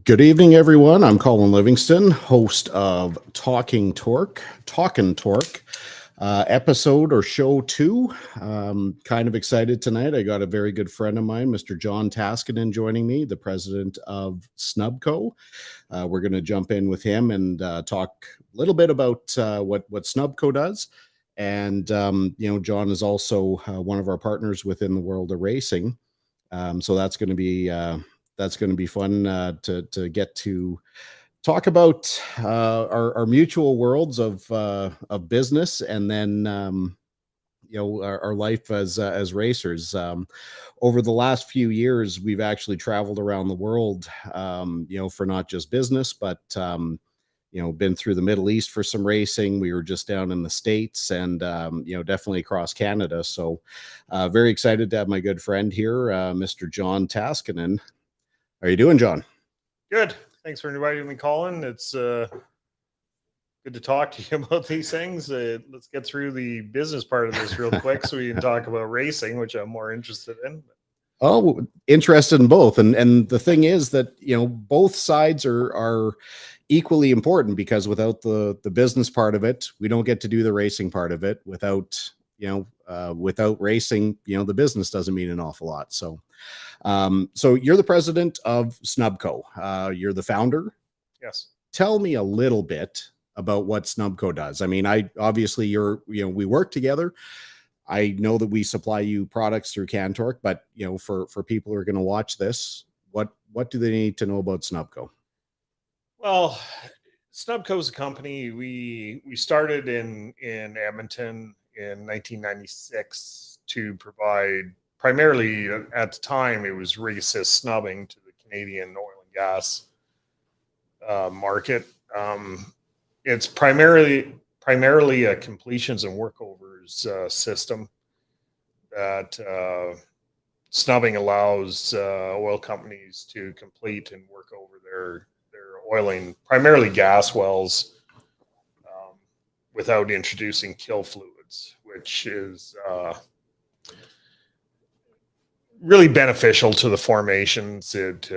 Good evening, everyone. I'm Colin Livingston, host of Talking Torque, episode or show 2. Kind of excited tonight. I got a very good friend of mine, Mr. John Taskinen, joining me, the president of Snubco. We're going to jump in with him and talk a little bit about what Snubco does. And, John is also one of our partners within the world of racing. So that's going to be fun to get to talk about our mutual worlds of business, and then our life as racers. Over the last few years, we've actually traveled around the world, for not just business, but been through the Middle East for some racing. We were just down in the States, and definitely across Canada. So very excited to have my good friend here, Mr. John Taskinen. How are you doing, John? Good. Thanks for inviting me, Colin. It's good to talk to you about these things. Let's get through the business part of this real quick so we can talk about racing, which I'm more interested in. Oh, interested in both. And the thing is that, both sides are equally important, because without the business part of it, we don't get to do the racing part of it. Without racing, the business doesn't mean an awful lot. So you're the president of Snubco. You're the founder. Yes. Tell me a little bit about what Snubco does. I mean, we work together. I know that we supply you products through Cantork, but for people who are going to watch this, what do they need to know about Snubco? Well, Snubco is a company. We started in Edmonton in 1996 to provide, primarily at the time, it was rig assist snubbing to the Canadian oil and gas market. It's primarily a completions and workovers system that snubbing allows oil companies to complete and work over their oiling, primarily gas wells, without introducing kill fluids, which is really beneficial to the formations. It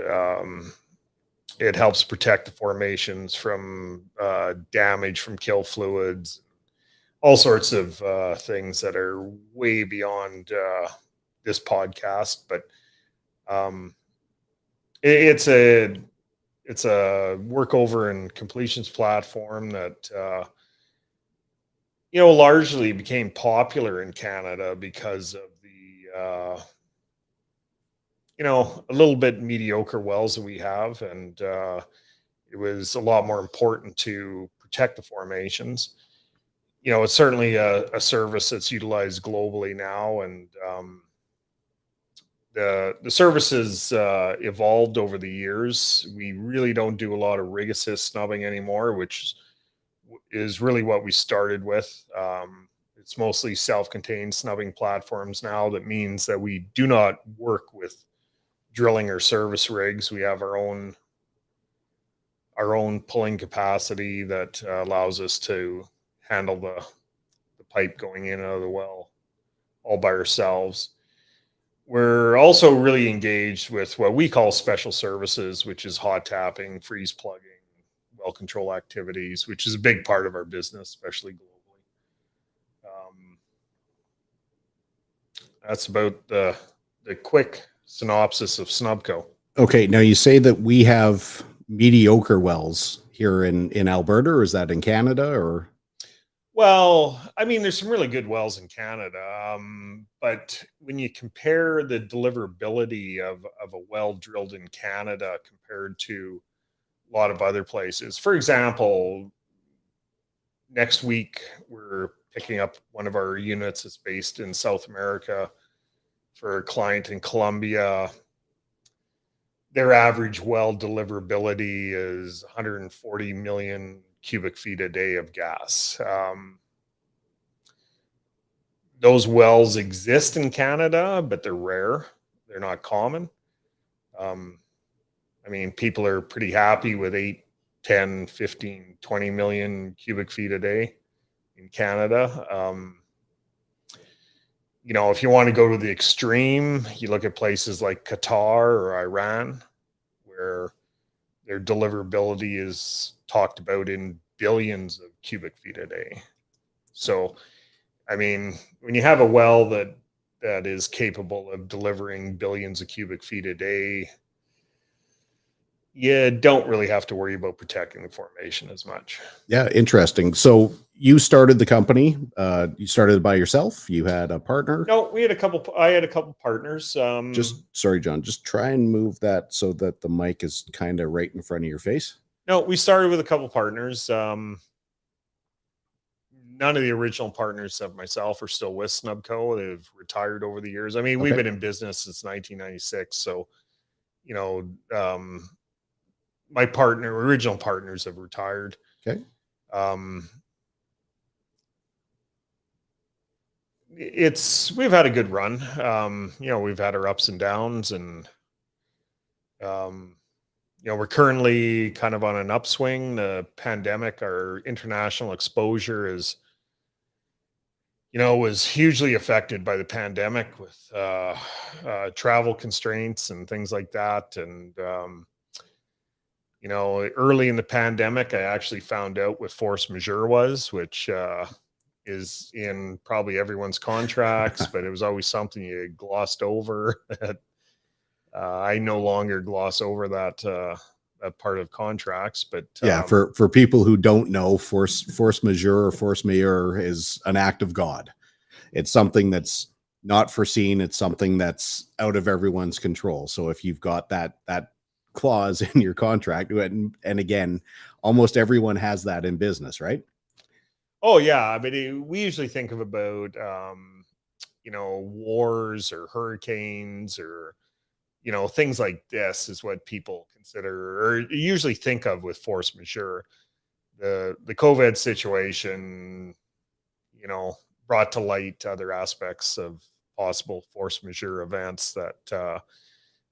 helps protect the formations from damage from kill fluids, all sorts of things that are way beyond this podcast. But it's a workover and completions platform that largely became popular in Canada because of the a little bit mediocre wells that we have, and it was a lot more important to protect the formations. It's certainly a service that's utilized globally now, and the service has evolved over the years. We really don't do a lot of rig assist snubbing anymore, which is really what we started with. It's mostly self-contained snubbing platforms now. That means that we do not work with drilling or service rigs. We have our own pulling capacity that allows us to handle the pipe going in and out of the well all by ourselves. We're also really engaged with what we call special services, which is hot tapping, freeze plugging, well control activities, which is a big part of our business, especially globally. That's about the quick synopsis of Snubco. Okay, now you say that we have mediocre wells here in Alberta, or is that in Canada? Or well, I mean, there's some really good wells in Canada, but when you compare the deliverability of a well drilled in Canada compared to a lot of other places, for example, next week we're picking up one of our units that's based in South America for a client in Colombia. Their average well deliverability is 140 million cubic feet a day of gas. Those wells exist in Canada, but they're rare. They're not common. I mean, people are pretty happy with 8, 10, 15, 20 million cubic feet a day in Canada. If you want to go to the extreme, you look at places like Qatar or Iran, where their deliverability is talked about in billions of cubic feet a day. So, I mean, when you have a well that is capable of delivering billions of cubic feet a day, you don't really have to worry about protecting the formation as much. Yeah, interesting. So you started the company. You started by yourself. You had a partner. No, we had a couple. I had a couple partners. Just sorry, John. Just try and move that so that the mic is kind of right in front of your face. No, we started with a couple partners. None of the original partners of myself are still with Snubco. They've retired over the years. I mean, we've Okay. been in business since 1996. So, you know, my original partners have retired. Okay. We've had a good run. We've had our ups and downs, and we're currently kind of on an upswing. The pandemic, our international exposure is, was hugely affected by the pandemic with travel constraints and things like that. And early in the pandemic, I actually found out what force majeure was, which is in probably everyone's contracts, but it was always something you glossed over. I no longer gloss over that part of contracts, but Yeah, for people who don't know, force majeure or force majeure is an act of God. It's something that's not foreseen. It's something that's out of everyone's control. So if you've got that clause in your contract, and again, almost everyone has that in business, right? oh yeah, but we usually think of about wars or hurricanes or things like this is what people consider or usually think of with force majeure. The COVID situation, brought to light other aspects of possible force majeure events that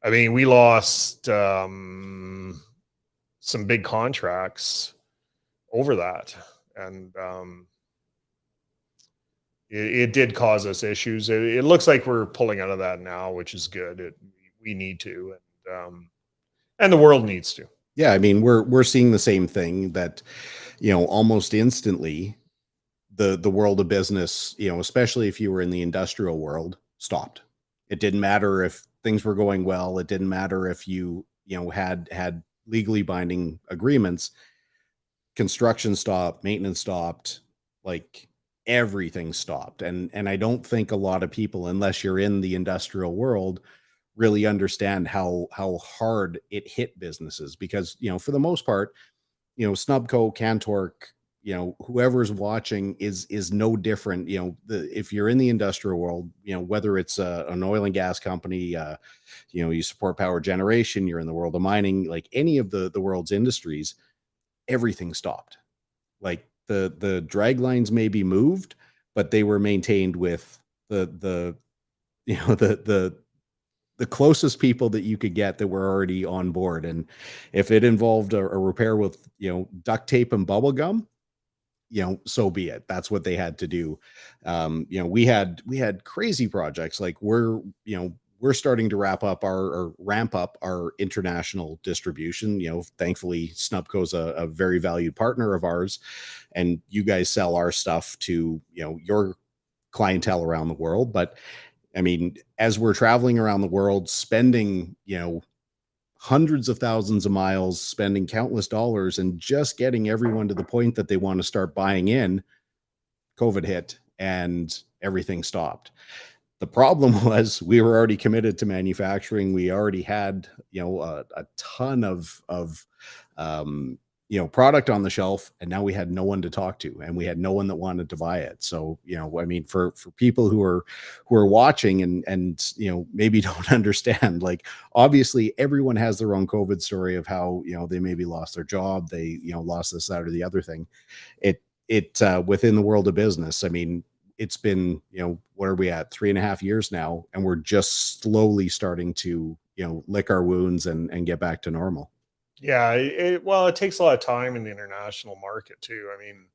I mean, we lost some big contracts over that, and it did cause us issues. It looks like we're pulling out of that now, which is good. We need to, and the world needs to. Yeah, I mean, we're seeing the same thing that, almost instantly the world of business, especially if you were in the industrial world, stopped. It didn't matter if things were going well. It didn't matter if had legally binding agreements. Construction stopped, maintenance stopped, like everything stopped. And I don't think a lot of people, unless you're in the industrial world, really understand how hard it hit businesses because, for the most part, Snubco, Cantork, whoever's watching is no different. If you're in the industrial world, whether it's an oil and gas company, you support power generation, you're in the world of mining, like any of the world's industries, everything stopped. Like the drag lines may be moved, but they were maintained with the the closest people that you could get that were already on board. And if it involved a repair with, duct tape and bubble gum, so be it. That's what they had to do. We had crazy projects. Like we're starting to ramp up our international distribution. Thankfully Snubco's a very valued partner of ours, and you guys sell our stuff to, your clientele around the world. But I mean, as we're traveling around the world, spending, hundreds of thousands of miles, spending countless dollars, and just getting everyone to the point that they want to start buying in, COVID hit and everything stopped. The problem was we were already committed to manufacturing. We already had, a ton of product on the shelf, and now we had no one to talk to, and we had no one that wanted to buy it. So, I mean, for people who are watching and maybe don't understand, like obviously everyone has their own COVID story of how, they maybe lost their job, they, lost this, that, or the other thing. It within the world of business, I mean, it's been, what are we at, 3.5 years now, and we're just slowly starting to, lick our wounds and get back to normal. Yeah, well, it takes a lot of time in the international market too. I mean,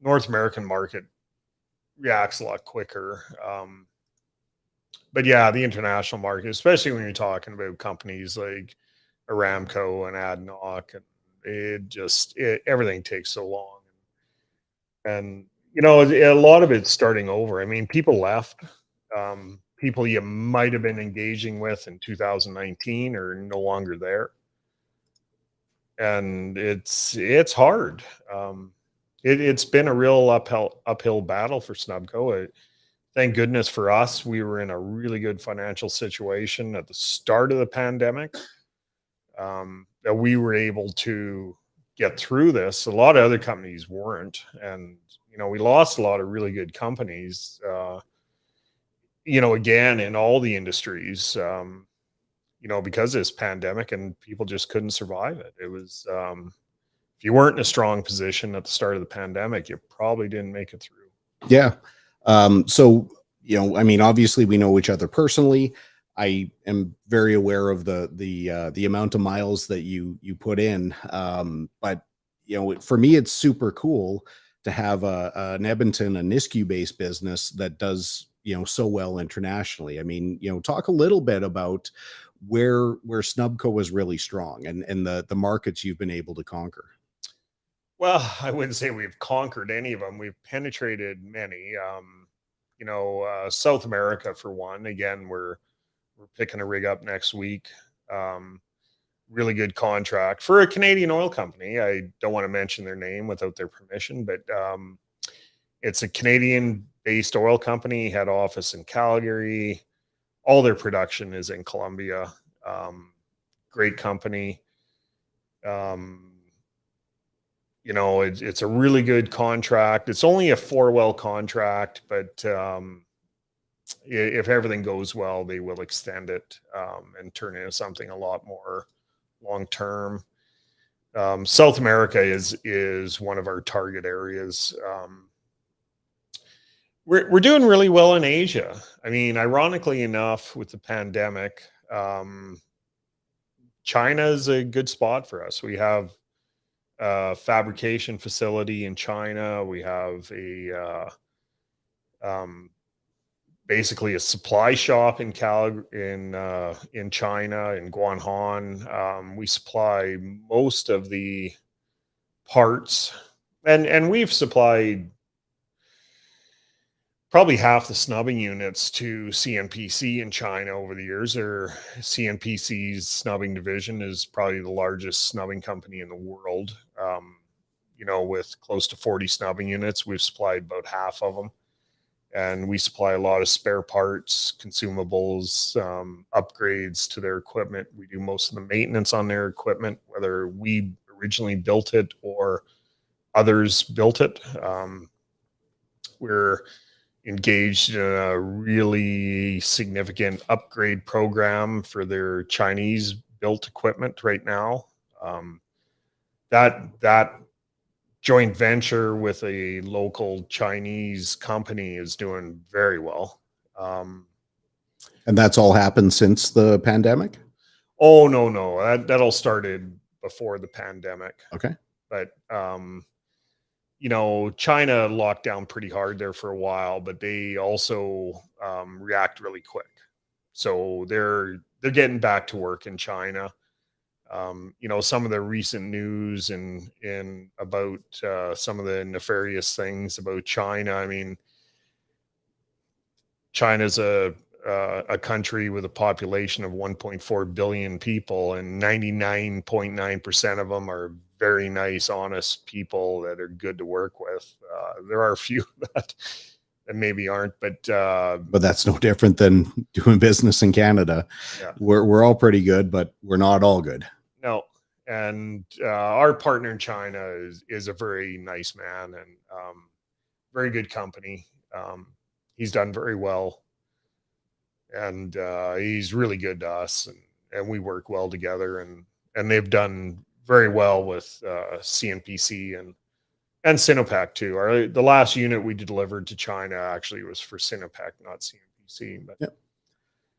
North American market reacts a lot quicker. But yeah, the international market, especially when you're talking about companies like Aramco and ADNOC, and everything takes so long. And a lot of it's starting over. I mean, people left. People you might have been engaging with in 2019 are no longer there, and it's hard. It's been a real uphill battle for Snubco. Thank goodness for us, we were in a really good financial situation at the start of the pandemic, that we were able to get through this. A lot of other companies weren't, and we lost a lot of really good companies. Again, in all the industries, because of this pandemic, and people just couldn't survive it. It was if you weren't in a strong position at the start of the pandemic, you probably didn't make it through. Yeah. So, I mean, obviously we know each other personally. I am very aware of the amount of miles that you put in. But for me, it's super cool to have an Edmonton, a Nisku based business that does, so well internationally. I mean, talk a little bit about where Snubco was really strong and the markets you've been able to conquer. Well, I wouldn't say we've conquered any of them. We've penetrated many. South America for one. Again, we're picking a rig up next week. Really good contract for a Canadian oil company. I don't want to mention their name without their permission, but it's a Canadian-based oil company, head office in Calgary. All their production is in Colombia. Great company. It's a really good contract. It's only a 4-well contract, but if everything goes well, they will extend it and turn it into something a lot more long term. South America is one of our target areas. We're doing really well in Asia. I mean, ironically enough, with the pandemic, China is a good spot for us. We have a fabrication facility in China. We have basically a supply shop in China, in Guanghan. We supply most of the parts, and we've supplied probably half the snubbing units to CNPC in China over the years. Or CNPC's snubbing division is probably the largest snubbing company in the world. With close to 40 snubbing units, we've supplied about half of them. And we supply a lot of spare parts, consumables, upgrades to their equipment. We do most of the maintenance on their equipment, whether we originally built it or others built it. We're engaged in a really significant upgrade program for their Chinese built equipment right now. That joint venture with a local Chinese company is doing very well. And that's all happened since the pandemic? Oh, no. That all started before the pandemic. Okay. But, China locked down pretty hard there for a while, but they also react really quick. So they're getting back to work in China. Some of the recent news in about some of the nefarious things about China. I mean, China's a country with a population of 1.4 billion people, and 99.9% of them are very nice, honest people that are good to work with. There are a few that maybe aren't, but that's no different than doing business in Canada. Yeah. We're all pretty good, but we're not all good. No. And our partner in China is a very nice man, and very good company. He's done very well, and he's really good to us, and we work well together, and they've done very well with CNPC and Sinopec too. The last unit we delivered to China actually was for Sinopec, not CNPC. But yep.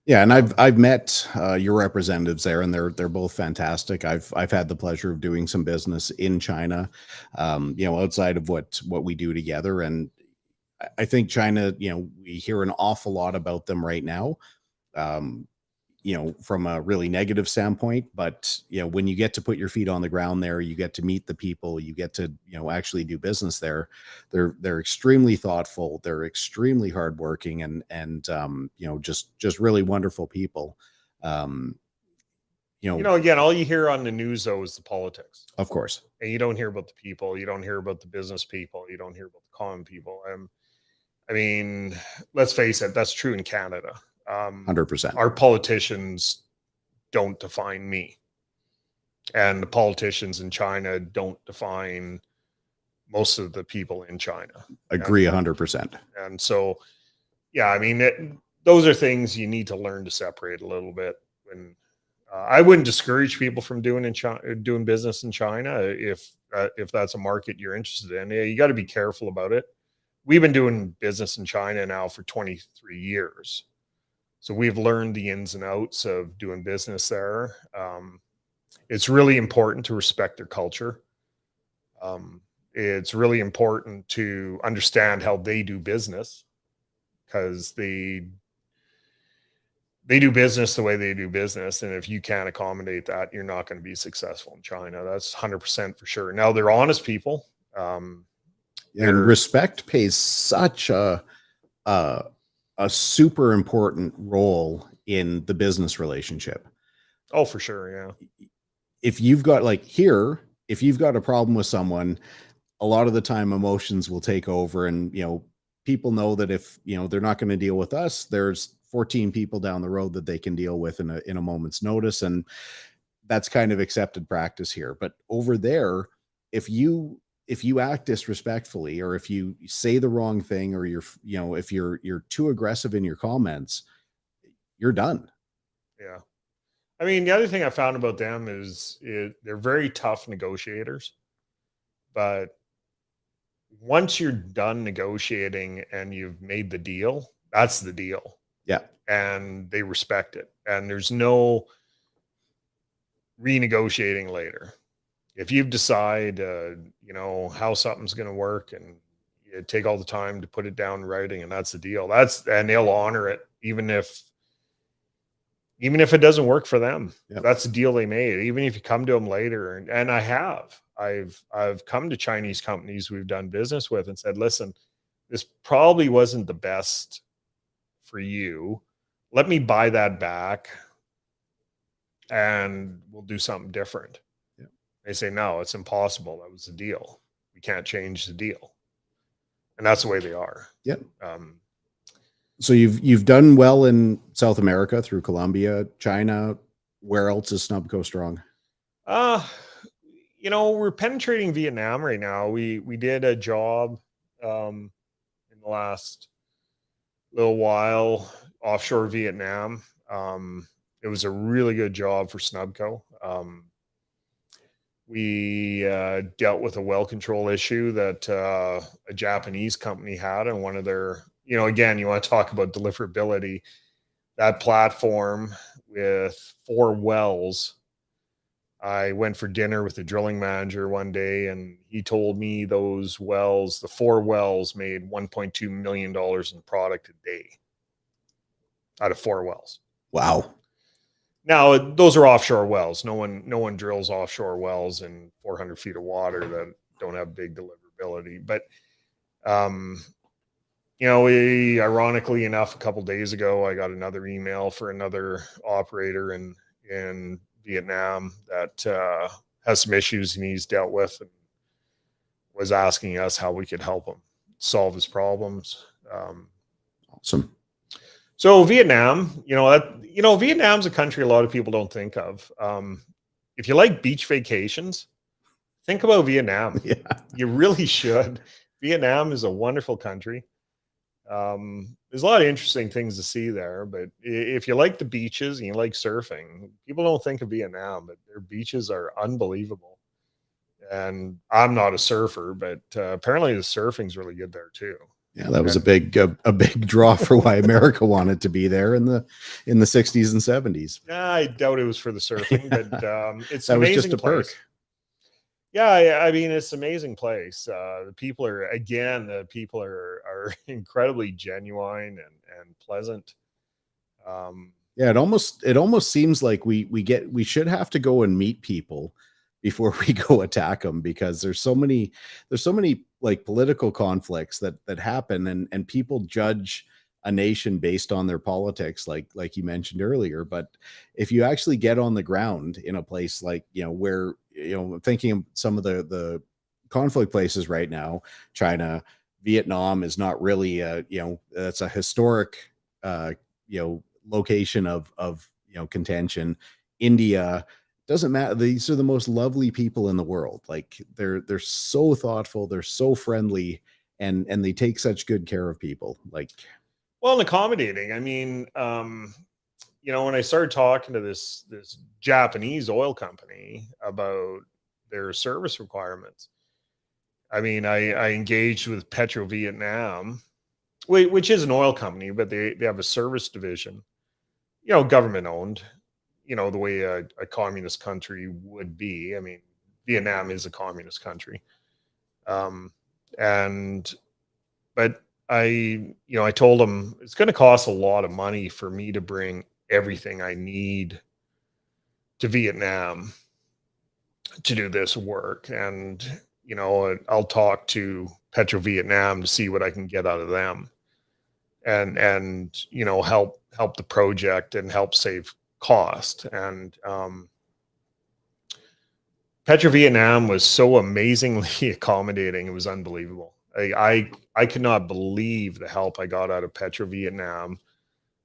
Yeah, and I've met your representatives there, and they're both fantastic. I've had the pleasure of doing some business in China, outside of what we do together. And I think China, we hear an awful lot about them right now. from a really negative standpoint. But, when you get to put your feet on the ground there, you get to meet the people, you get to, actually do business there. They're extremely thoughtful. They're extremely hardworking and just really wonderful people. Um, Again, all you hear on the news though is the politics, of course, and you don't hear about the people. You don't hear about the business people. You don't hear about the common people. I mean, let's face it, that's true in Canada. 100%. Our politicians don't define me, and the politicians in China don't define most of the people in China. Agree 100%. And so, yeah, I mean, those are things you need to learn to separate a little bit. When I wouldn't discourage people from doing business in China if that's a market you're interested in. Yeah, you got to be careful about it. We've been doing business in China now for 23 years. So we've learned the ins and outs of doing business there. It's really important to respect their culture. It's really important to understand how they do business, because they do business the way they do business. And if you can't accommodate that, you're not going to be successful in China. That's 100% for sure. Now, they're honest people. And respect plays such a super important role in the business relationship. Oh, for sure. Yeah. If you've got if you've got a problem with someone, a lot of the time emotions will take over, and, people know that if, they're not going to deal with us, there's 14 people down the road that they can deal with in a moment's notice. And that's kind of accepted practice here. But over there, if you act disrespectfully, or if you say the wrong thing, or if you're too aggressive in your comments, you're done. Yeah. I mean, the other thing I found about them is they're very tough negotiators, but once you're done negotiating and you've made the deal, that's the deal. Yeah. And they respect it. And there's no renegotiating later. If you've decided, how something's going to work, and you take all the time to put it down in writing, and that's the deal, and they'll honor it, even if it doesn't work for them. Yep. That's the deal they made. Even if you come to them later, and I've come to Chinese companies we've done business with and said, listen, this probably wasn't the best for you. Let me buy that back and we'll do something different. Yeah. They say, no, it's impossible. That was the deal. We can't change the deal. And that's the way they are. Yeah. So you've done well in South America through Colombia, China. Where else is Snubco strong? We're penetrating Vietnam right now. We did a job in the last little while offshore Vietnam. It was a really good job for Snubco. We dealt with a well control issue that a Japanese company had, and one of their, again, you want to talk about deliverability. That platform with 4 wells. I went for dinner with the drilling manager one day, and he told me those wells, the 4 wells, made $1.2 million in product a day out of 4 wells. Wow. Now, those are offshore wells. No one drills offshore wells in 400 feet of water that don't have big deliverability. But, ironically enough, a couple days ago, I got another email for another operator in Vietnam that has some issues and he's dealt with, and was asking us how we could help him solve his problems. Awesome. So Vietnam, Vietnam's a country a lot of people don't think of. If you like beach vacations, think about Vietnam. Yeah. You really should. Vietnam is a wonderful country. There's a lot of interesting things to see there, but if you like the beaches and you like surfing, people don't think of Vietnam, but their beaches are unbelievable. And I'm not a surfer, but apparently the surfing's really good there too. Yeah, that was a big draw for why America wanted to be there in the 60s and 70s. I doubt it was for the surfing, but it's that an was amazing just a place. perk. Yeah, I mean, it's an amazing place. The people are incredibly genuine and pleasant. Yeah, it almost seems like we should have to go and meet people before we go attack them, because there's so many like political conflicts that happen, and people judge a nation based on their politics, like you mentioned earlier. But if you actually get on the ground in a place like, where, I'm thinking of some of the conflict places right now, China, Vietnam is not really that's a historic uh location of contention. India, doesn't matter, these are the most lovely people in the world. Like, they're so thoughtful, they're so friendly, and they take such good care of people, like. Well, and accommodating. I mean, when I started talking to this Japanese oil company about their service requirements, I mean, I engaged with Petro Vietnam, which is an oil company, but they have a service division, government owned, the way a communist country would be. I mean, Vietnam is a communist country. Um, and, but I told them it's going to cost a lot of money for me to bring everything I need to Vietnam to do this work. And, I'll talk to Petro Vietnam to see what I can get out of them, and help the project and help save cost. And Petro Vietnam was so amazingly accommodating. It was unbelievable. I could not believe the help I got out of Petro Vietnam.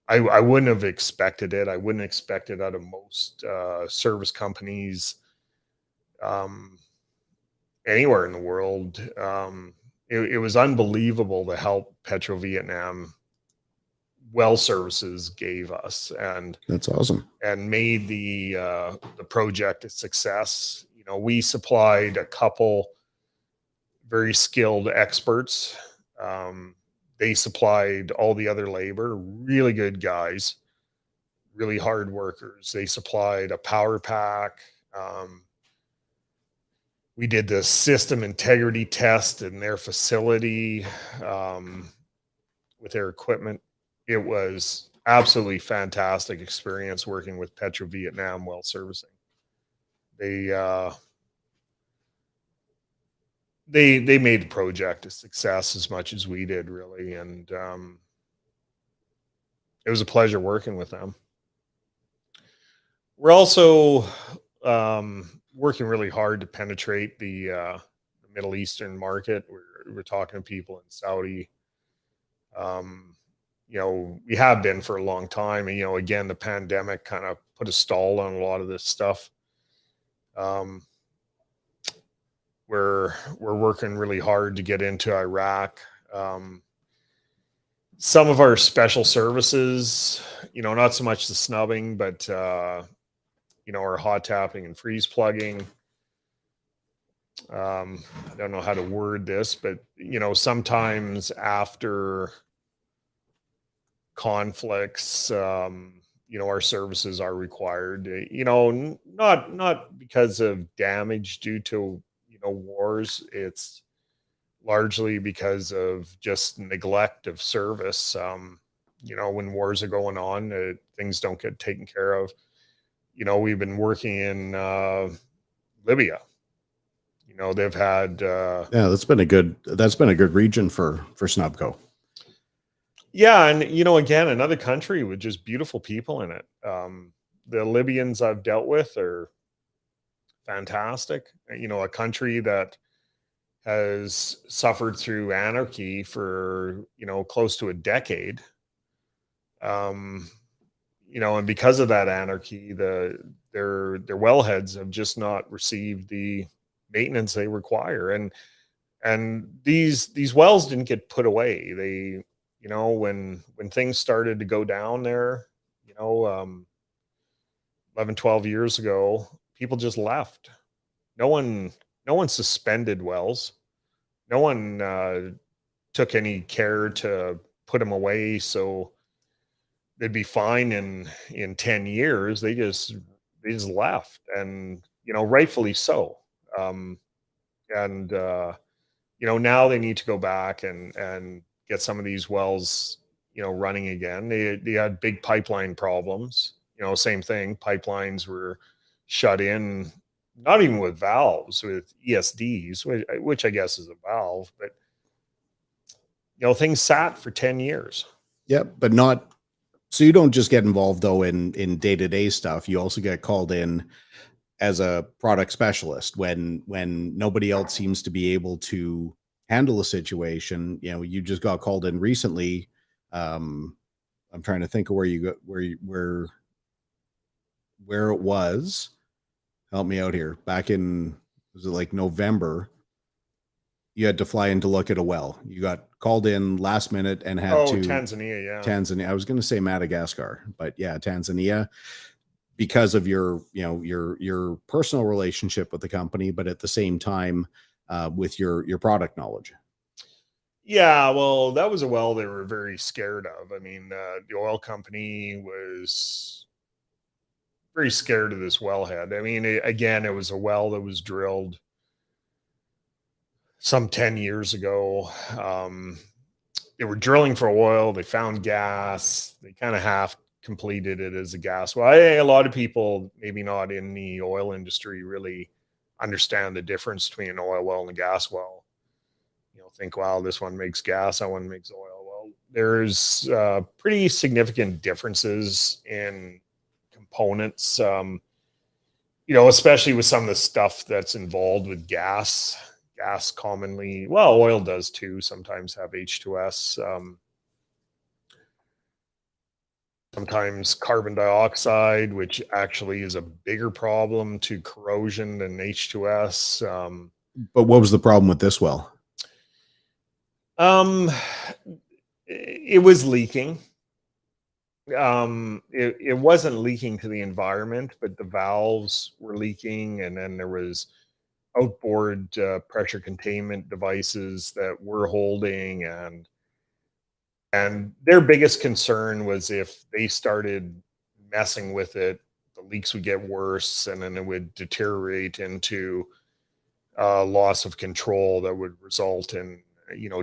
I wouldn't have expected it. I wouldn't expect it out of most service companies um, anywhere in the world. It was unbelievable the help Petro Vietnam well services gave us, That's awesome. and made the project a success. We supplied a couple very skilled experts. Um, they supplied all the other labor, really good guys, really hard workers. They supplied a power pack. Um, we did the system integrity test in their facility um, with their equipment. It was absolutely fantastic experience working with Petro Vietnam Well Servicing. They they made the project a success as much as we did, really, and it was a pleasure working with them. We're also working really hard to penetrate the Middle Eastern market. We're talking to people in Saudi. Um, we have been for a long time, and again, the pandemic kind of put a stall on a lot of this stuff. Um, we're working really hard to get into Iraq. Um, some of our special services, not so much the snubbing, but our hot tapping and freeze plugging. I don't know how to word this, but sometimes after conflicts, our services are required. Not because of damage due to wars. It's largely because of just neglect of service. When wars are going on, things don't get taken care of. We've been working in Libya. They've had Yeah, that's been a good region for Snubco. yeah, and again, another country with just beautiful people in it. The Libyans I've dealt with are fantastic. A country that has suffered through anarchy for close to a decade. Um, and because of that anarchy, their wellheads have just not received the maintenance they require, and these wells didn't get put away. They, when things started to go down there, you know, um, 11, 12 years ago, people just left. No one, no one suspended wells. No one took any care to put them away so they'd be fine in 10 years. They just left, and rightfully so. Um, and now they need to go back and get some of these wells running again. They had big pipeline problems. Same thing. Pipelines were shut in, not even with valves, with ESDs, which I guess is a valve, but things sat for 10 years. Yep, but not so you don't just get involved though in day-to-day stuff. You also get called in as a product specialist when nobody else seems to be able to handle a situation. You just got called in recently. I'm trying to think of where you go, where it was. Help me out here. Back in, was it like November? You had to fly in to look at a well. You got called in last minute and had to Tanzania, yeah. Tanzania. I was going to say Madagascar, but yeah, Tanzania, because of your personal relationship with the company, but at the same time, with your product knowledge. Yeah, well, that was a well they were very scared of. I mean, the oil company was very scared of this wellhead. I mean, again, it was a well that was drilled some 10 years ago. They were drilling for oil. They found gas. They kind of half completed it as a gas well. A lot of people, maybe not in the oil industry, really understand the difference between an oil well and a gas well. Think, wow, this one makes gas, that one makes oil. Well, there's pretty significant differences in components, especially with some of the stuff that's involved with gas. Gas commonly, well, oil does too, sometimes have H2S, sometimes carbon dioxide, which actually is a bigger problem to corrosion than H2S. But what was the problem with this well? It was leaking. It wasn't leaking to the environment, but the valves were leaking, and then there was outboard pressure containment devices that were holding, and their biggest concern was if they started messing with it, the leaks would get worse, and then it would deteriorate into loss of control that would result in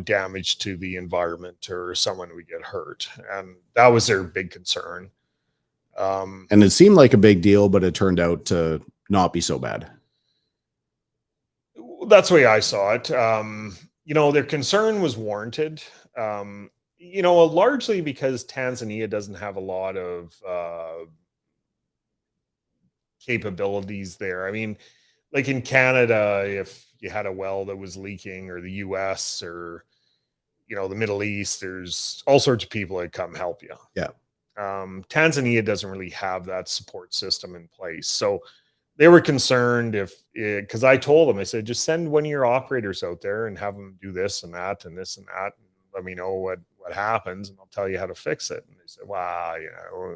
damage to the environment, or someone would get hurt, and that was their big concern. And it seemed like a big deal, but it turned out to not be so bad. That's the way I saw it. Their concern was warranted. Largely because Tanzania doesn't have a lot of capabilities there. I mean, like in Canada, if you had a well that was leaking, or the US, or the Middle East, there's all sorts of people that come help you. Yeah. Tanzania doesn't really have that support system in place. So they were concerned because I told them, I said, just send one of your operators out there and have them do this and that and this and that, and let me know what happens, and I'll tell you how to fix it. And they said, wow,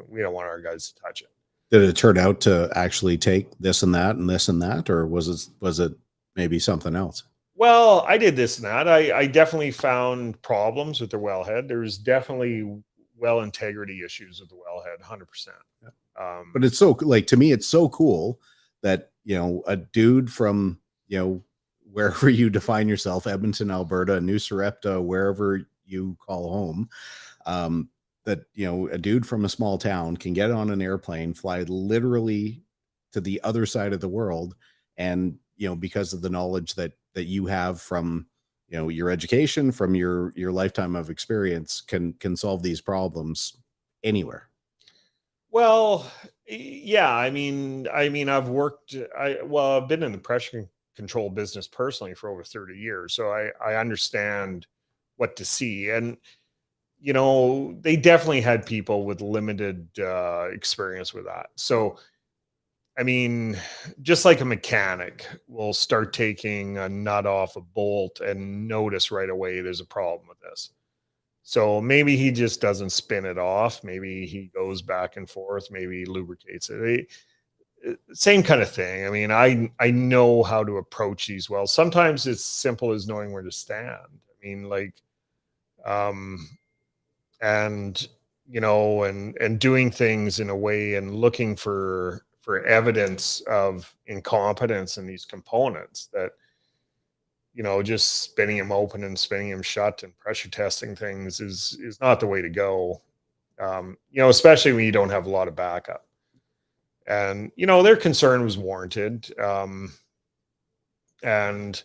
we don't want our guys to touch it. Did it turn out to actually take this and that and this and that, or was it maybe something else? Well, I did this and that. I definitely found problems with the wellhead. There's definitely well integrity issues with the wellhead, 100%. But it's so, like, to me, it's so cool that, a dude from, wherever you define yourself, Edmonton, Alberta, New Sarepta, wherever you call home, that, a dude from a small town can get on an airplane, fly literally to the other side of the world, and, because of the knowledge that you have from, your education, from your lifetime of experience, can solve these problems anywhere. Well, yeah, I mean, I've been in the pressure control business personally for over 30 years, so I understand what to see. And they definitely had people with limited experience with that. So, I mean, just like a mechanic will start taking a nut off a bolt and notice right away there's a problem with this. So maybe he just doesn't spin it off. Maybe he goes back and forth. Maybe he lubricates it. Same kind of thing. I mean, I know how to approach these wells. Sometimes it's simple as knowing where to stand. I mean, like, and and doing things in a way and looking for evidence of incompetence in these components that just spinning them open and spinning them shut and pressure testing things is not the way to go. Especially when you don't have a lot of backup. And their concern was warranted. And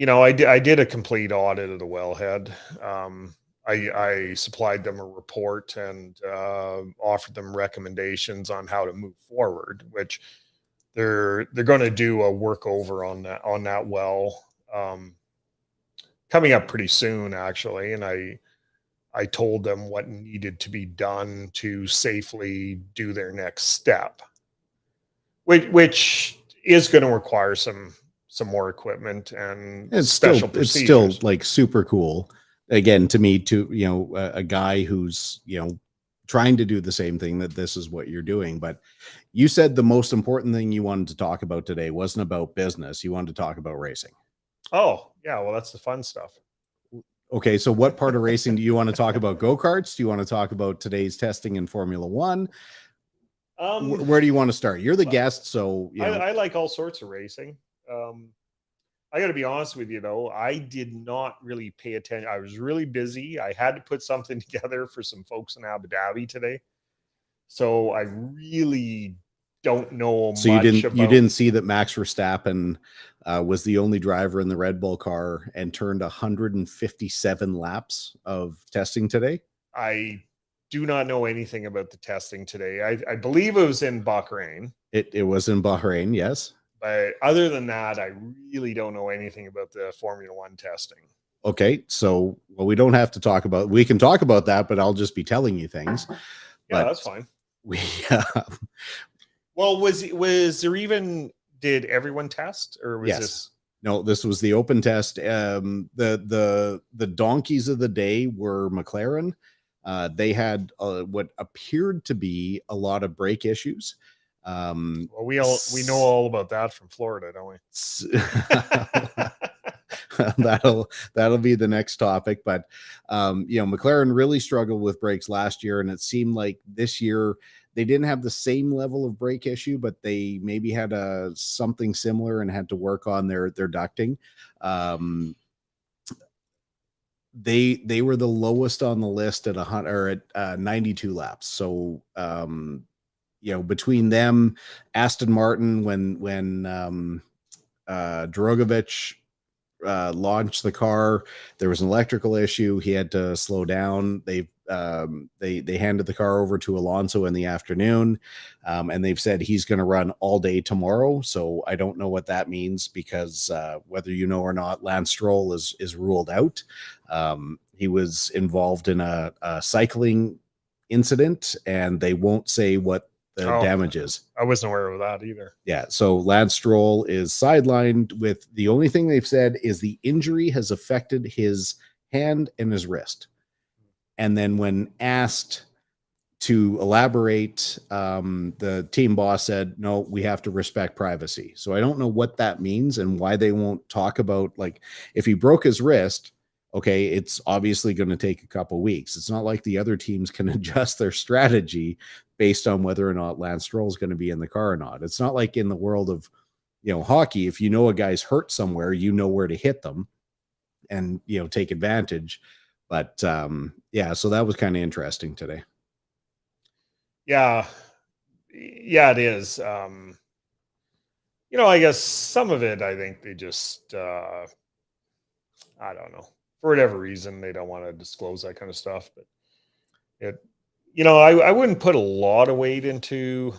I did a complete audit of the wellhead. I supplied them a report and offered them recommendations on how to move forward, which they're going to do a workover on that well coming up pretty soon, actually. And I told them what needed to be done to safely do their next step, which is going to require some more equipment and special procedures. It's still like super cool. Again, to me, a guy who's trying to do the same thing, that this is what you're doing. But you said the most important thing you wanted to talk about today wasn't about business. You wanted to talk about racing. Oh, yeah. Well, that's the fun stuff. Okay, so what part of racing do you want to talk about? Go-karts? Do you want to talk about today's testing in Formula One? Where do you want to start? You're the guest, so I like all sorts of racing. I got to be honest with you, though. I did not really pay attention. I was really busy. I had to put something together for some folks in Abu Dhabi today, so I really don't know so much. You didn't see that Max Verstappen was the only driver in the Red Bull car and turned 157 laps of testing today? I do not know anything about the testing today. I believe it was in Bahrain. It was in Bahrain, yes. But other than that, I really don't know anything about the Formula One testing. Okay, so we don't have to talk about. We can talk about that, but I'll just be telling you things. Yeah, that's fine. Well, did everyone test, or was this? No, this was the open test. The donkeys of the day were McLaren. They had what appeared to be a lot of brake issues. Well, we know all about that from Florida, don't we? That'll be the next topic. But McLaren really struggled with brakes last year, and it seemed like this year they didn't have the same level of brake issue, but they maybe had something similar and had to work on their ducting. They were the lowest on the list at 100 or at 92 laps. So between them, Aston Martin, when Drogovic launched the car, there was an electrical issue. He had to slow down. They handed the car over to Alonso in the afternoon, and they've said he's going to run all day tomorrow. So I don't know what that means, because whether you know or not, Lance Stroll is ruled out. He was involved in a cycling incident, and they won't say what the damage is. I wasn't aware of that either. Yeah, so Lance Stroll is sidelined. With the only thing they've said is the injury has affected his hand and his wrist. And then when asked to elaborate, the team boss said, no, we have to respect privacy. So I don't know what that means and why they won't talk about, like, if he broke his wrist, okay, it's obviously going to take a couple weeks. It's not like the other teams can adjust their strategy based on whether or not Lance Stroll is going to be in the car or not. It's not like in the world of, hockey. If you know a guy's hurt somewhere, you know where to hit them and, take advantage. But so that was kind of interesting today. Yeah, it is. I guess some of it, I think they just, I don't know, for whatever reason, they don't want to disclose that kind of stuff. But I wouldn't put a lot of weight into,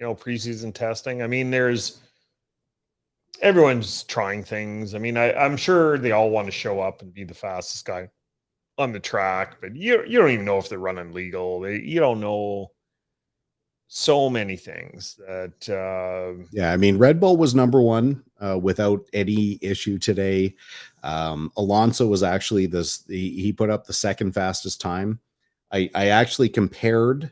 preseason testing. I mean, everyone's trying things. I mean, I'm sure they all want to show up and be the fastest guy on the track, but you don't even know if they're running legal. You don't know so many things that. I mean, Red Bull was number one without any issue today. Alonso was actually he put up the second fastest time. I actually compared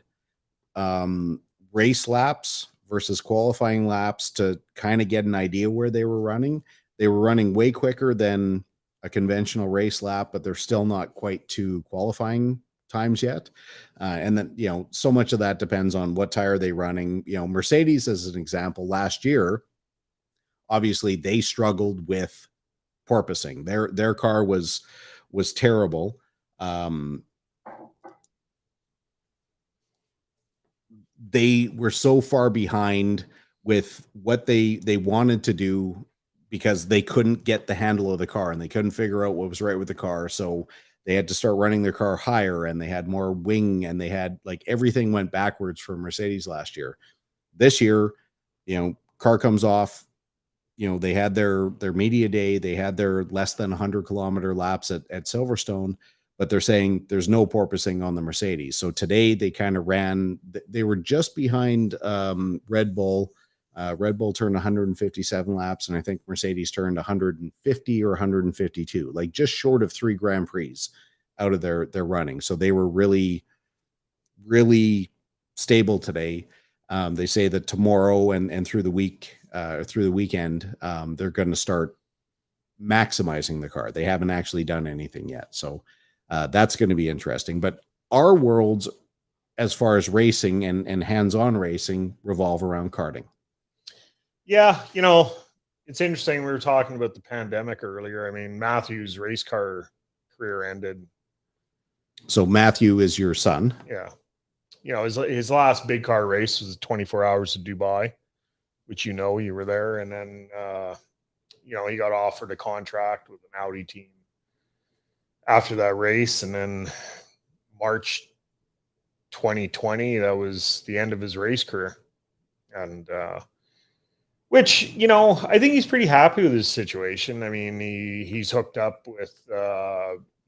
race laps versus qualifying laps to kind of get an idea where they were running. They were running way quicker than a conventional race lap, but they're still not quite to qualifying times yet. And then, so much of that depends on what tire they're running. Mercedes, as an example, last year, obviously they struggled with porpoising. Their car was terrible. They were so far behind with what they wanted to do because they couldn't get the handle of the car and they couldn't figure out what was right with the car. So they had to start running their car higher and they had more wing and they had like everything went backwards for Mercedes last year. This year, car comes off, they had their media day, they had their less than 100-kilometer laps at Silverstone, but they're saying there's no porpoising on the Mercedes. So today they kind of ran, they were just behind Red Bull. Red Bull turned 157 laps, and I think Mercedes turned 150 or 152, like just short of 3 Grand Prix out of their running. So they were really, really stable today. They say that tomorrow and through the week, through the weekend, they're going to start maximizing the car. They haven't actually done anything yet. So that's going to be interesting. But our worlds, as far as racing and hands-on racing, revolve around karting. Yeah, it's interesting. We were talking about the pandemic earlier. I mean, Matthew's race car career ended. So Matthew is your son. Yeah. His last big car race was 24 hours to Dubai, which you were there. And then, he got offered a contract with an Audi team after that race. And then March 2020, that was the end of his race career. And, which, I think he's pretty happy with his situation. I mean, he's hooked up with,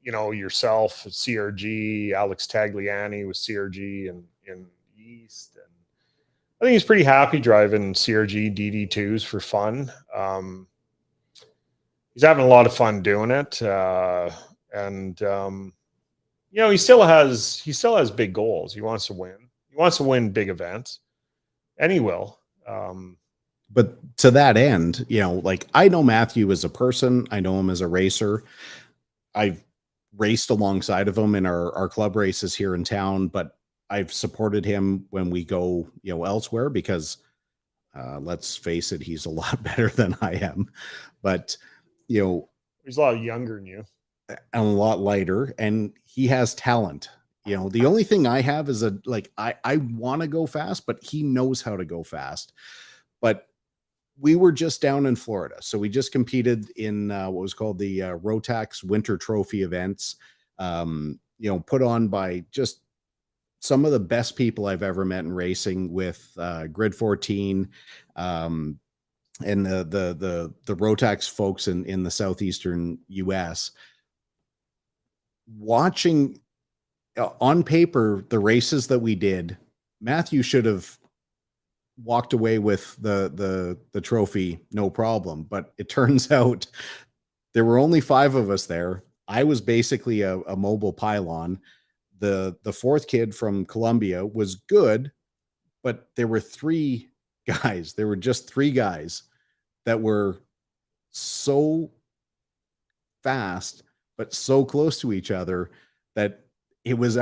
yourself, CRG, Alex Tagliani with CRG in East. And I think he's pretty happy driving CRG DD2s for fun. He's having a lot of fun doing it. And he still has big goals. He wants to win. He wants to win big events, and he will. But to that end, like I know Matthew as a person, I know him as a racer. I've raced alongside of him in our club races here in town, but I've supported him when we go, elsewhere because let's face it, he's a lot better than I am. But, he's a lot younger than you and a lot lighter, and he has talent. The only thing I have is I want to go fast, but he knows how to go fast. But we were just down in Florida. So we just competed in what was called the Rotax Winter Trophy events, put on by just some of the best people I've ever met in racing with Grid 14 and the Rotax folks in the Southeastern US. Watching on paper, the races that we did, Matthew should have walked away with the trophy, no problem. But it turns out there were only 5 of us there. I was basically a mobile pylon. The 4th kid from Colombia was good, but there were 3 guys. There were just 3 guys that were so fast, but so close to each other that it was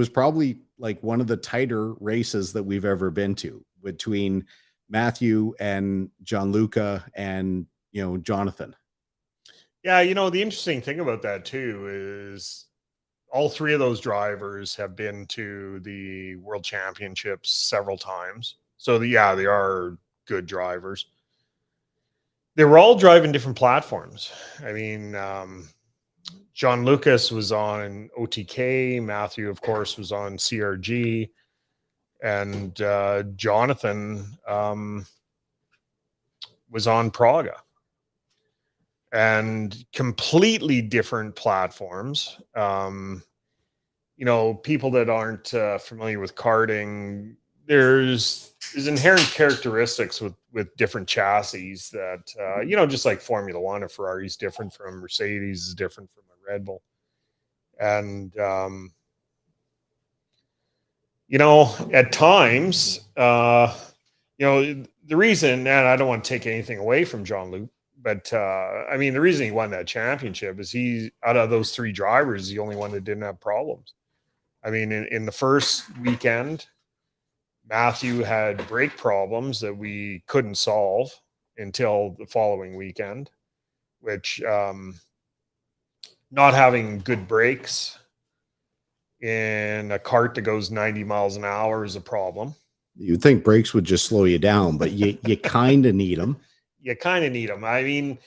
probably like one of the tighter races that we've ever been to, between Matthew and Gianluca and, Jonathan. Yeah. The interesting thing about that too is all 3 of those drivers have been to the World Championships several times. So they are good drivers. They were all driving different platforms. I mean, John Lucas was on OTK. Matthew, of course, was on CRG. And Jonathan was on Praga, and completely different platforms. People that aren't familiar with karting, there's inherent characteristics with different chassis that, just like Formula One, a Ferrari is different from Mercedes, is different from a Red Bull. And, at times, the reason, and I don't want to take anything away from Jean-Luc, but the reason he won that championship is he, out of those 3 drivers, is the only one that didn't have problems. I mean, in the first weekend, Matthew had brake problems that we couldn't solve. until the following weekend, which not having good brakes in a cart that goes 90 miles an hour is a problem. You'd think brakes would just slow you down, but you kind of need them. You kind of need them. I mean,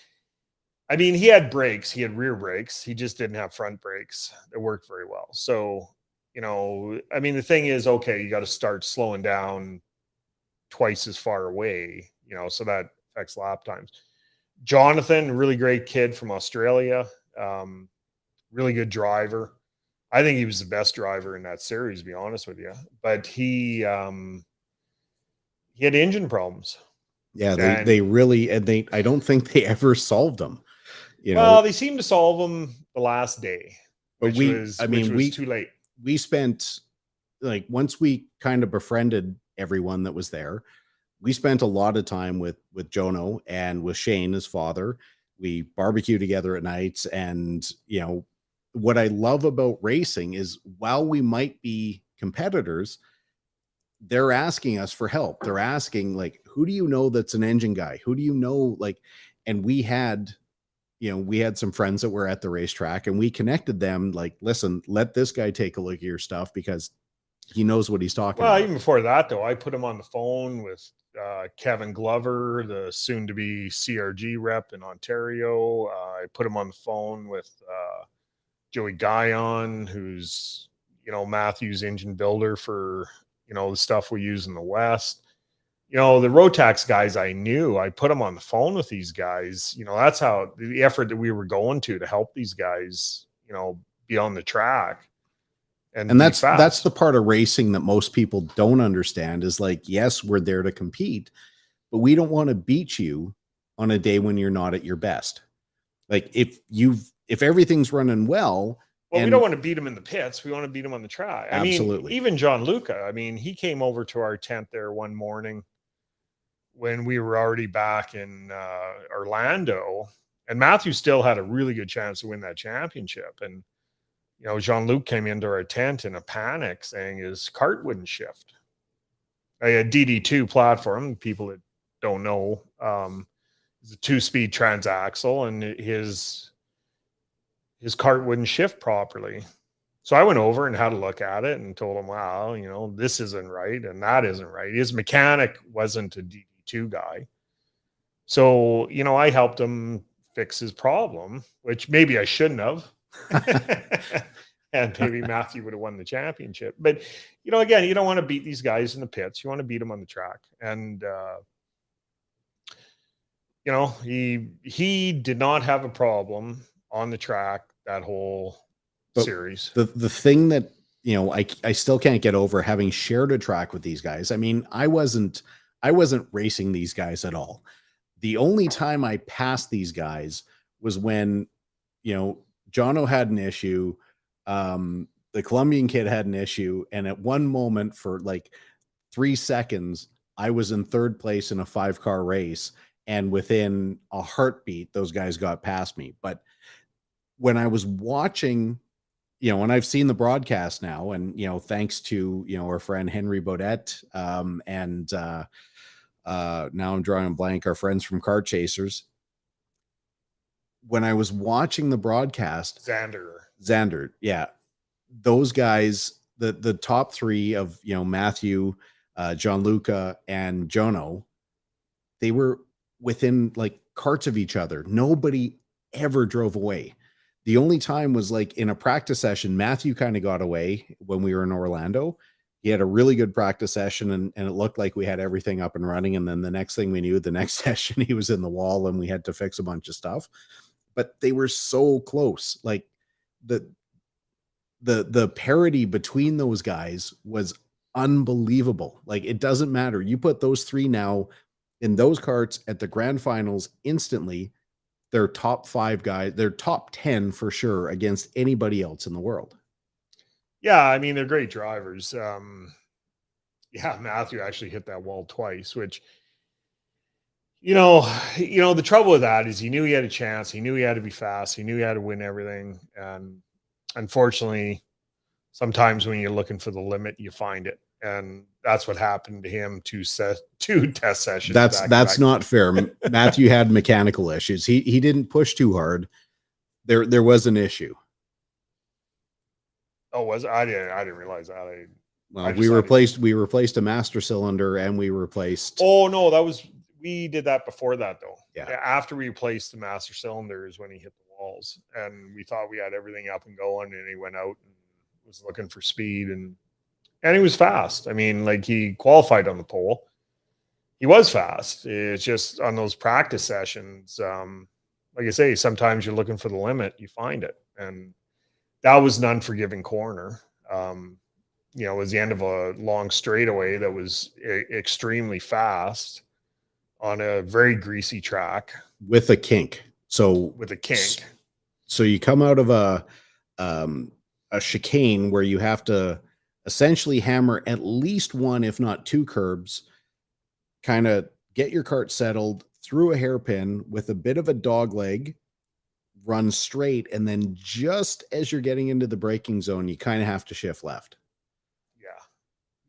he had brakes, he had rear brakes. He just didn't have front brakes that worked very well. So, I mean, the thing is, okay, you got to start slowing down twice as far away, so that affects lap times. Jonathan, really great kid from Australia, really good driver. I think he was the best driver in that series, to be honest with you. But he had engine problems. Yeah, they really, and I don't think they ever solved them. Well, they seemed to solve them the last day, but which was too late. We spent, like, once we kind of befriended everyone that was there, we spent a lot of time with Jono and with Shane, his father. We barbecue together at nights. And, what I love about racing is, while we might be competitors, they're asking us for help. They're asking, like, who do you know that's an engine guy? Who do you know? Like, and we had some friends that were at the racetrack, and we connected them, like, listen, let this guy take a look at your stuff because he knows what he's talking about. Even before that, though, I put him on the phone with Kevin Glover, the soon-to-be CRG rep in Ontario. I put him on the phone with Joey Guyon, who's, Matthew's engine builder for, the stuff we use in the West. The Rotax guys I knew, I put them on the phone with these guys. That's how the effort that we were going to help these guys, be on the track. And that's the part of racing that most people don't understand is, like, yes, we're there to compete, but we don't want to beat you on a day when you're not at your best. Like, if everything's running well, we don't want to beat him in the pits. We want to beat him on the track. Absolutely. I mean, even John Luca, he came over to our tent there one morning when we were already back in Orlando, and Matthew still had a really good chance to win that championship. And, Jean-Luc came into our tent in a panic saying his cart wouldn't shift. A DD2 platform, people that don't know, is a 2-speed transaxle, and his cart wouldn't shift properly. So I went over and had a look at it and told him, wow, this isn't right and that isn't right. His mechanic wasn't a DD2 guy. So, I helped him fix his problem, which maybe I shouldn't have. And maybe Matthew would have won the championship. But, again, you don't want to beat these guys in the pits. You want to beat them on the track. And, he did not have a problem on the track that whole series. The thing that, I still can't get over, having shared a track with these guys. I mean, I wasn't racing these guys at all. The only time I passed these guys was when, Jono had an issue. The Colombian kid had an issue. And at one moment, for like 3 seconds, I was in third place in a 5-car race. And within a heartbeat, those guys got past me. But when I was watching, and I've seen the broadcast now, and, thanks to, our friend Henry Baudet, and now I'm drawing a blank, our friends from Car Chasers. When I was watching the broadcast, Xander, yeah, those guys, the top 3 of, Matthew, Gianluca, and Jono, they were within, like, carts of each other. Nobody ever drove away. The only time was, like, in a practice session. Matthew kind of got away when we were in Orlando. He had a really good practice session, and it looked like we had everything up and running. And then the next thing we knew, the next session, he was in the wall and we had to fix a bunch of stuff. But they were so close. Like, the parity between those guys was unbelievable. Like, it doesn't matter. You put those 3 now in those carts at the grand finals, instantly, they're top 5 guys. They're top 10 for sure against anybody else in the world. Yeah, they're great drivers. Matthew actually hit that wall twice, which, the trouble with that is he knew he had a chance. He knew he had to be fast. He knew he had to win everything. And unfortunately, sometimes when you're looking for the limit, you find it. and that's what happened to him two test sessions. That's not fair. Matthew had mechanical issues. He didn't push too hard. There was an issue. Oh, was it? I didn't realize that. Well, we replaced a master cylinder, and we replaced. Oh no, we did that before that though. Yeah. After we replaced the master cylinders when he hit the walls, and we thought we had everything up and going, and he went out and was looking for speed, and he was fast. I mean, like, he qualified on the pole. He was fast. It's just on those practice sessions, like I say, sometimes you're looking for the limit, you find it, and that was an unforgiving corner. It was the end of a long straightaway that was extremely fast on a very greasy track with a kink. So you come out of a chicane where you have to essentially hammer at least one, if not two curbs, kind of get your cart settled through a hairpin with a bit of a dog leg, run straight, and then just as you're getting into the braking zone, you kind of have to shift left. Yeah.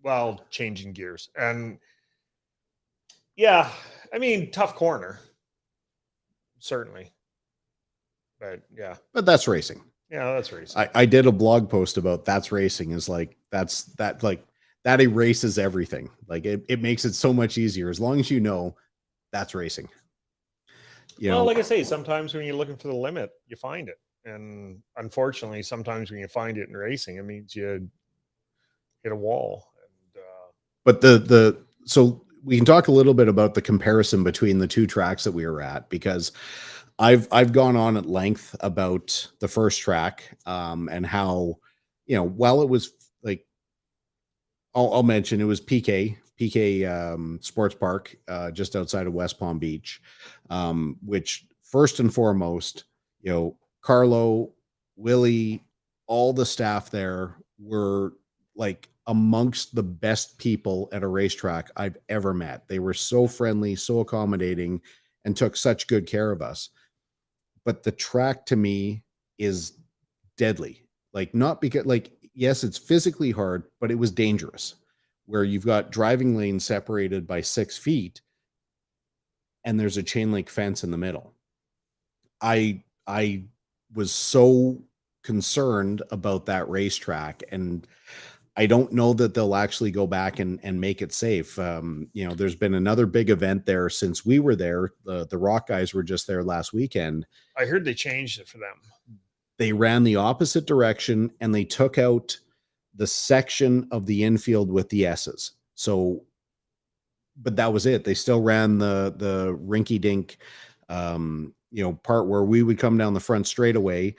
Well, changing gears. And yeah, I mean, tough corner. Certainly. But yeah. But that's racing. Yeah, that's racing. I did a blog post about that's racing, is like that erases everything. Like it makes it so much easier as long as you know that's racing. Well, like I say, sometimes when you're looking for the limit, you find it. And unfortunately, sometimes when you find it in racing, it means you hit a wall. And, but so we can talk a little bit about the comparison between the two tracks that we were at, because I've gone on at length about the first track, and how, while it was like, I'll mention it was PK Sports Park, just outside of West Palm Beach, which first and foremost, Carlo, Willie, all the staff there were like amongst the best people at a racetrack I've ever met. They were so friendly, so accommodating, and took such good care of us. But the track to me is deadly. Like, not because, like, yes, it's physically hard, but it was dangerous, where you've got driving lanes separated by 6 feet and there's a chain link fence in the middle. I was so concerned about that racetrack, and I don't know that they'll actually go back and make it safe. There's been another big event there since we were there. The Rock guys were just there last weekend. I heard they changed it for them. They ran the opposite direction, and they took out the section of the infield with the S's. So, but that was it. They still ran the rinky dink, part where we would come down the front straightaway,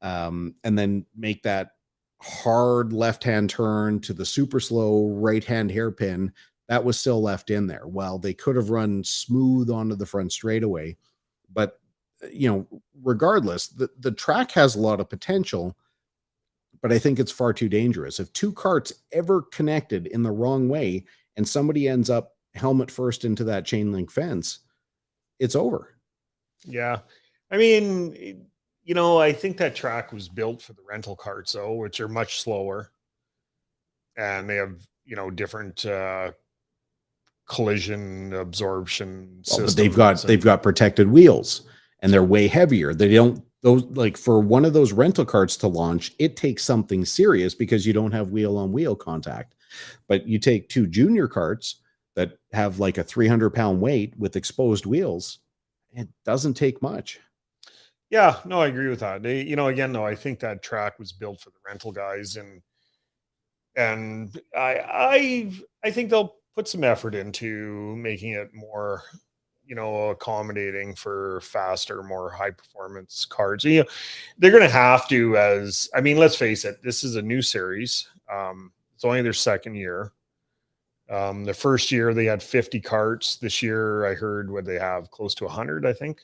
and then make that hard left-hand turn to the super slow right-hand hairpin. That was still left in there. Well, they could have run smooth onto the front straightaway, but regardless, the track has a lot of potential, but I think it's far too dangerous. If two carts ever connected in the wrong way and somebody ends up helmet first into that chain link fence, it's over. Yeah. I mean, I think that track was built for the rental carts, though, which are much slower, and they have, different collision absorption systems. But they've got protected wheels, and they're way heavier. Like, for one of those rental carts to launch, it takes something serious because you don't have wheel on wheel contact. But you take two junior carts that have like a 300-pound weight with exposed wheels, it doesn't take much. Yeah, no, I agree with that. Again, though, I think that track was built for the rental guys, and I think they'll put some effort into making it more, accommodating for faster, more high performance cars. They're going to have to, let's face it, this is a new series. It's only their second year. The first year they had 50 carts. This year, I heard what they have close to 100, I think.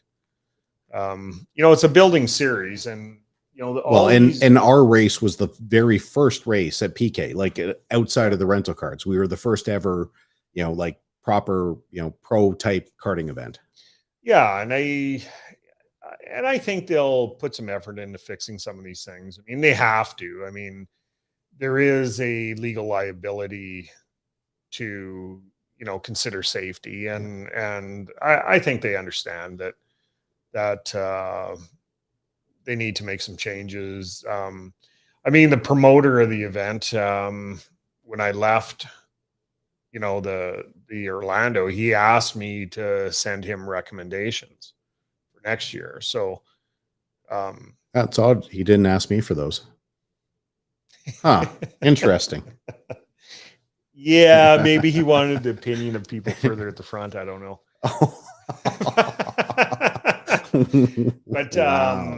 It's a building series, and and our race was the very first race at PK, like outside of the rental carts. We were the first ever, like proper, pro type karting event. Yeah, and I think they'll put some effort into fixing some of these things. I mean, they have to. I mean, there is a legal liability to, consider safety. And I think they understand that they need to make some changes. I mean, the promoter of the event, when I left, the Orlando, he asked me to send him recommendations for next year. So, That's odd. He didn't ask me for those. Huh. Interesting. yeah, maybe he wanted the opinion of people further at the front. I don't know. Oh. But Wow.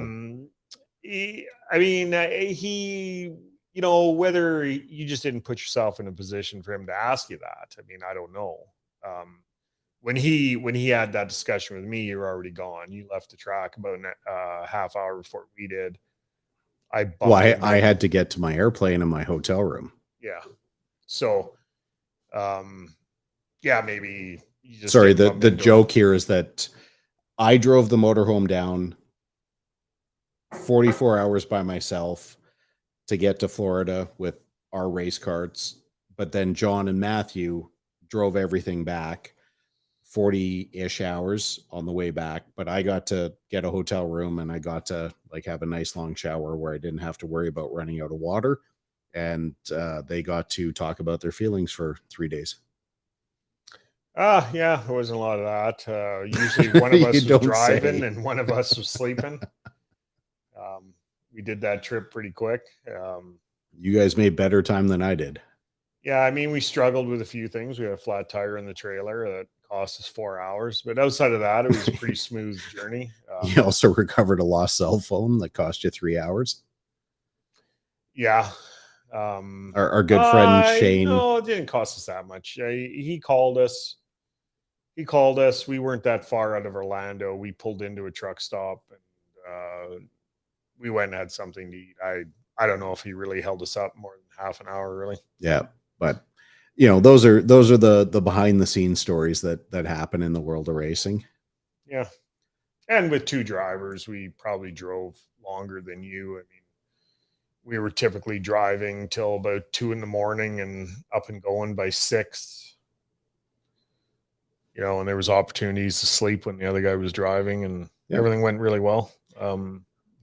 I mean, he, whether you just didn't put yourself in a position for him to ask you that. I mean, I don't know. When he had that discussion with me, you're already gone. You left the track about a half hour before we did. I Well, bumped into I him. had to get to my airplane in my hotel room. Yeah. So, yeah, maybe you just Sorry, didn't bump the into him. joke here is that I drove the motorhome down 44 hours by myself to get to Florida with our race carts, but then John and Matthew drove everything back 40-ish hours on the way back, but I got to get a hotel room and I got to like have a nice long shower where I didn't have to worry about running out of water. And they got to talk about their feelings for 3 days. Yeah, there wasn't a lot of that. Usually one of us You was don't driving say. and one of us was sleeping. We did that trip pretty quick. You guys made better time than I did. Yeah, I mean, we struggled with a few things. We had a flat tire in the trailer that cost us 4 hours, but outside of that, it was a pretty smooth journey. You also recovered a lost cell phone that cost you 3 hours. Yeah. Our good friend Shane. No, it didn't cost us that much. He called us. He called us. We weren't that far out of Orlando. We pulled into a truck stop and we went and had something to eat. I don't know if he really held us up more than half an hour, really. Yeah, but those are the behind the scenes stories that happen in the world of racing. Yeah. And with two drivers, we probably drove longer than you. I mean, we were typically driving till about 2 a.m. and up and going by 6. And there was opportunities to sleep when the other guy was driving, and everything went really well.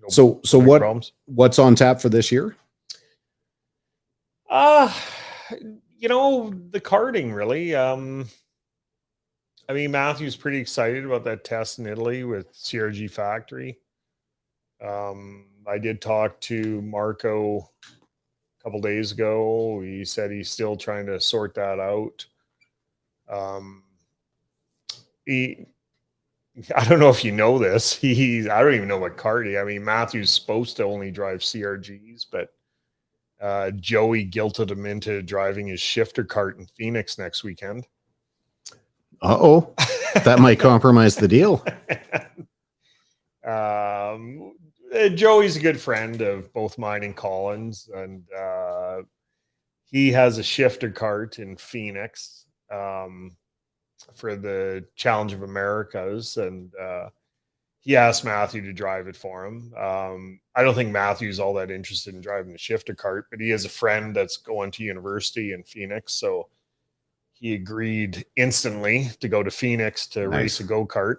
So big problems. What's on tap for this year? The karting really. I mean, Matthew's pretty excited about that test in Italy with CRG Factory. I did talk to Marco a couple days ago. He said he's still trying to sort that out. I don't know if you know this. I don't even know what kart. I mean, Matthew's supposed to only drive CRGs, but Joey guilted him into driving his shifter kart in Phoenix next weekend. Uh-oh. That might compromise the deal. Joey's a good friend of both mine and Colin's, and he has a shifter kart in Phoenix for the Challenge of Americas, and he asked Matthew to drive it for him. I don't think Matthew's all that interested in driving the shifter kart, but he has a friend that's going to university in Phoenix, so he agreed instantly to go to Phoenix to race a go-kart,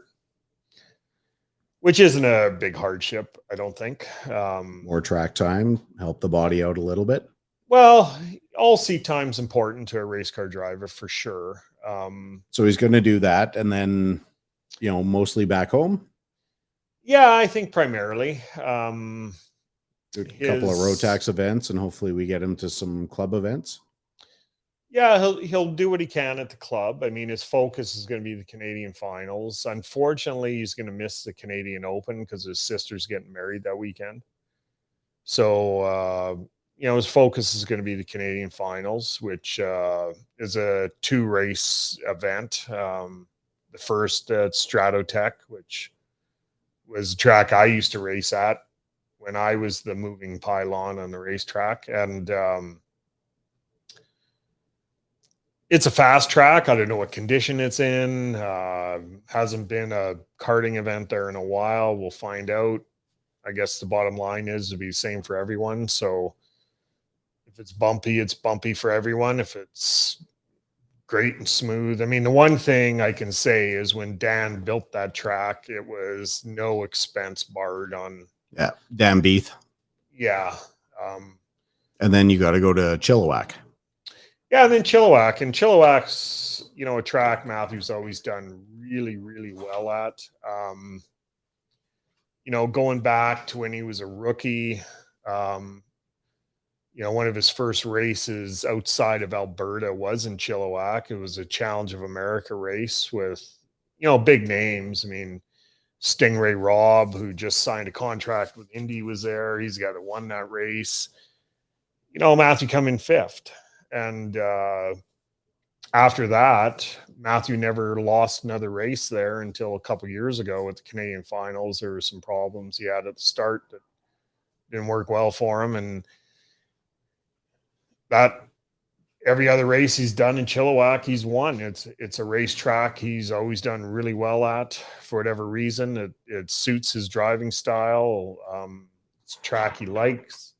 which isn't a big hardship, I don't think. More track time, help the body out a little bit. Well, all seat time's important to a race car driver for sure. So he's going to do that, and then, mostly back home. Yeah, I think primarily. A couple of Rotax events, and hopefully we get him to some club events. Yeah, he'll do what he can at the club. I mean, his focus is going to be the Canadian finals. Unfortunately, he's going to miss the Canadian Open because his sister's getting married that weekend. So, his focus is going to be the Canadian finals, which is a 2-race event. The first at Stratotech, which was a track I used to race at when I was the moving pylon on the racetrack. And it's a fast track. I don't know what condition it's in. Hasn't been a karting event there in a while. We'll find out. I guess the bottom line is to be the same for everyone. So if it's bumpy for everyone. If it's great and smooth. I mean, the one thing I can say is when Dan built that track, it was no expense barred on. Yeah, Dan Beath. Yeah. And then you got to go to Chilliwack. Yeah, and then Chilliwack's, a track Matthew's always done really, really well at. Going back to when he was a rookie, one of his first races outside of Alberta was in Chilliwack. It was a Challenge of America race with, big names. I mean, Stingray Robb, who just signed a contract with Indy, was there. He's got to won that race. Matthew come in fifth. And after that, Matthew never lost another race there until a couple years ago at the Canadian finals. There were some problems he had at the start that didn't work well for him. And that every other race he's done in Chilliwack, he's won. It's a racetrack he's always done really well at for whatever reason. It suits his driving style. It's a track he likes.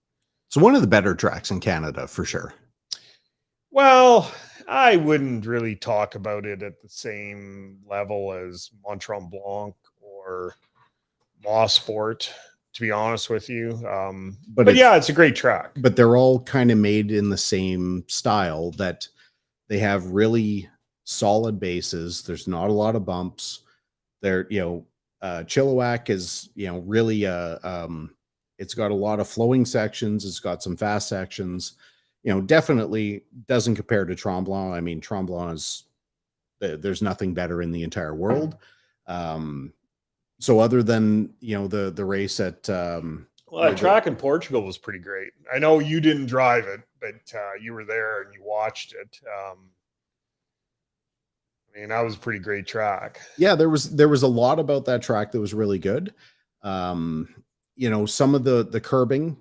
It's one of the better tracks in Canada for sure. Well, I wouldn't really talk about it at the same level as Mont Tremblant or Mossport, to be honest with you. But yeah, it's a great track. But they're all kind of made in the same style, that they have really solid bases. There's not a lot of bumps. They're, Chilliwack is, really, it's got a lot of flowing sections. It's got some fast sections. Definitely doesn't compare to Tremblant. I mean, Tremblant is, there's nothing better in the entire world. So other than, the race at, that track in Portugal was pretty great. I know you didn't drive it, but you were there and you watched it. That was a pretty great track. Yeah, there was a lot about that track that was really good. Some of the curbing,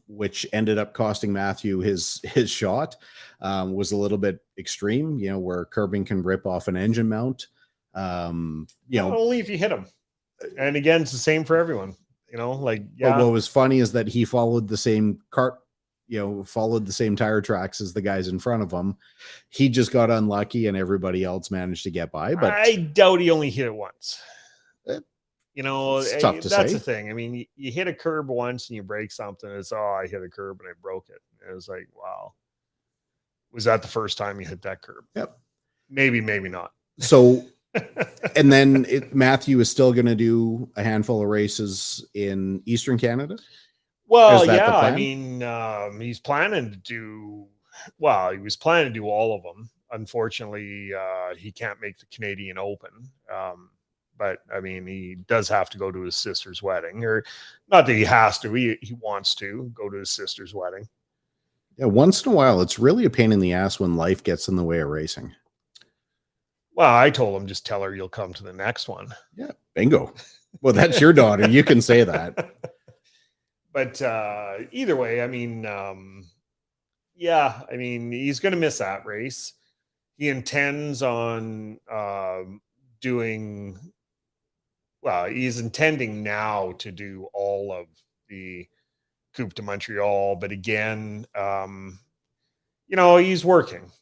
which ended up costing Matthew his shot, was a little bit extreme, where curbing can rip off an engine mount. Only if you hit them. And again, it's the same for everyone, yeah. But what was funny is that he followed the same followed the same tire tracks as the guys in front of him. He just got unlucky and everybody else managed to get by. But I doubt he only hit it once. It's tough to that's say. the thing. I mean, you hit a curb once and you break something. It's, I hit a curb and I broke it. And it was like, wow. Was that the first time you hit that curb? Yep. Maybe not. So, and then Matthew is still going to do a handful of races in Eastern Canada. Well, yeah. I mean, he's planning to do. Well, he was planning to do all of them. Unfortunately, he can't make the Canadian Open. But I mean, he does have to go to his sister's wedding, or not that he has to. He wants to go to his sister's wedding. Yeah, once in a while, it's really a pain in the ass when life gets in the way of racing. Well, I told him, just tell her you'll come to the next one. Yeah, bingo. Well, that's your daughter. You can say that. But either way, I mean, yeah, I mean, he's going to miss that race. He intends on doing. Well, he's intending now to do all of the Coupe de Montreal, but again, he's working.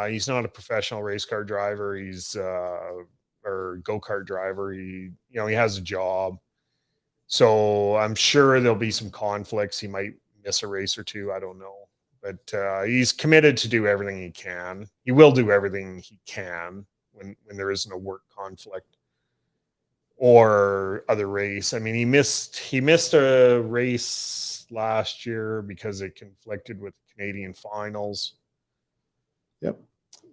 He's not a professional race car driver. He's or go-kart driver. He has a job. So I'm sure there'll be some conflicts. He might miss a race or two. I don't know. But he's committed to do everything he can. He will do everything he can when there isn't a work conflict or other race. I mean, he missed a race last year because it conflicted with the Canadian finals. Yep.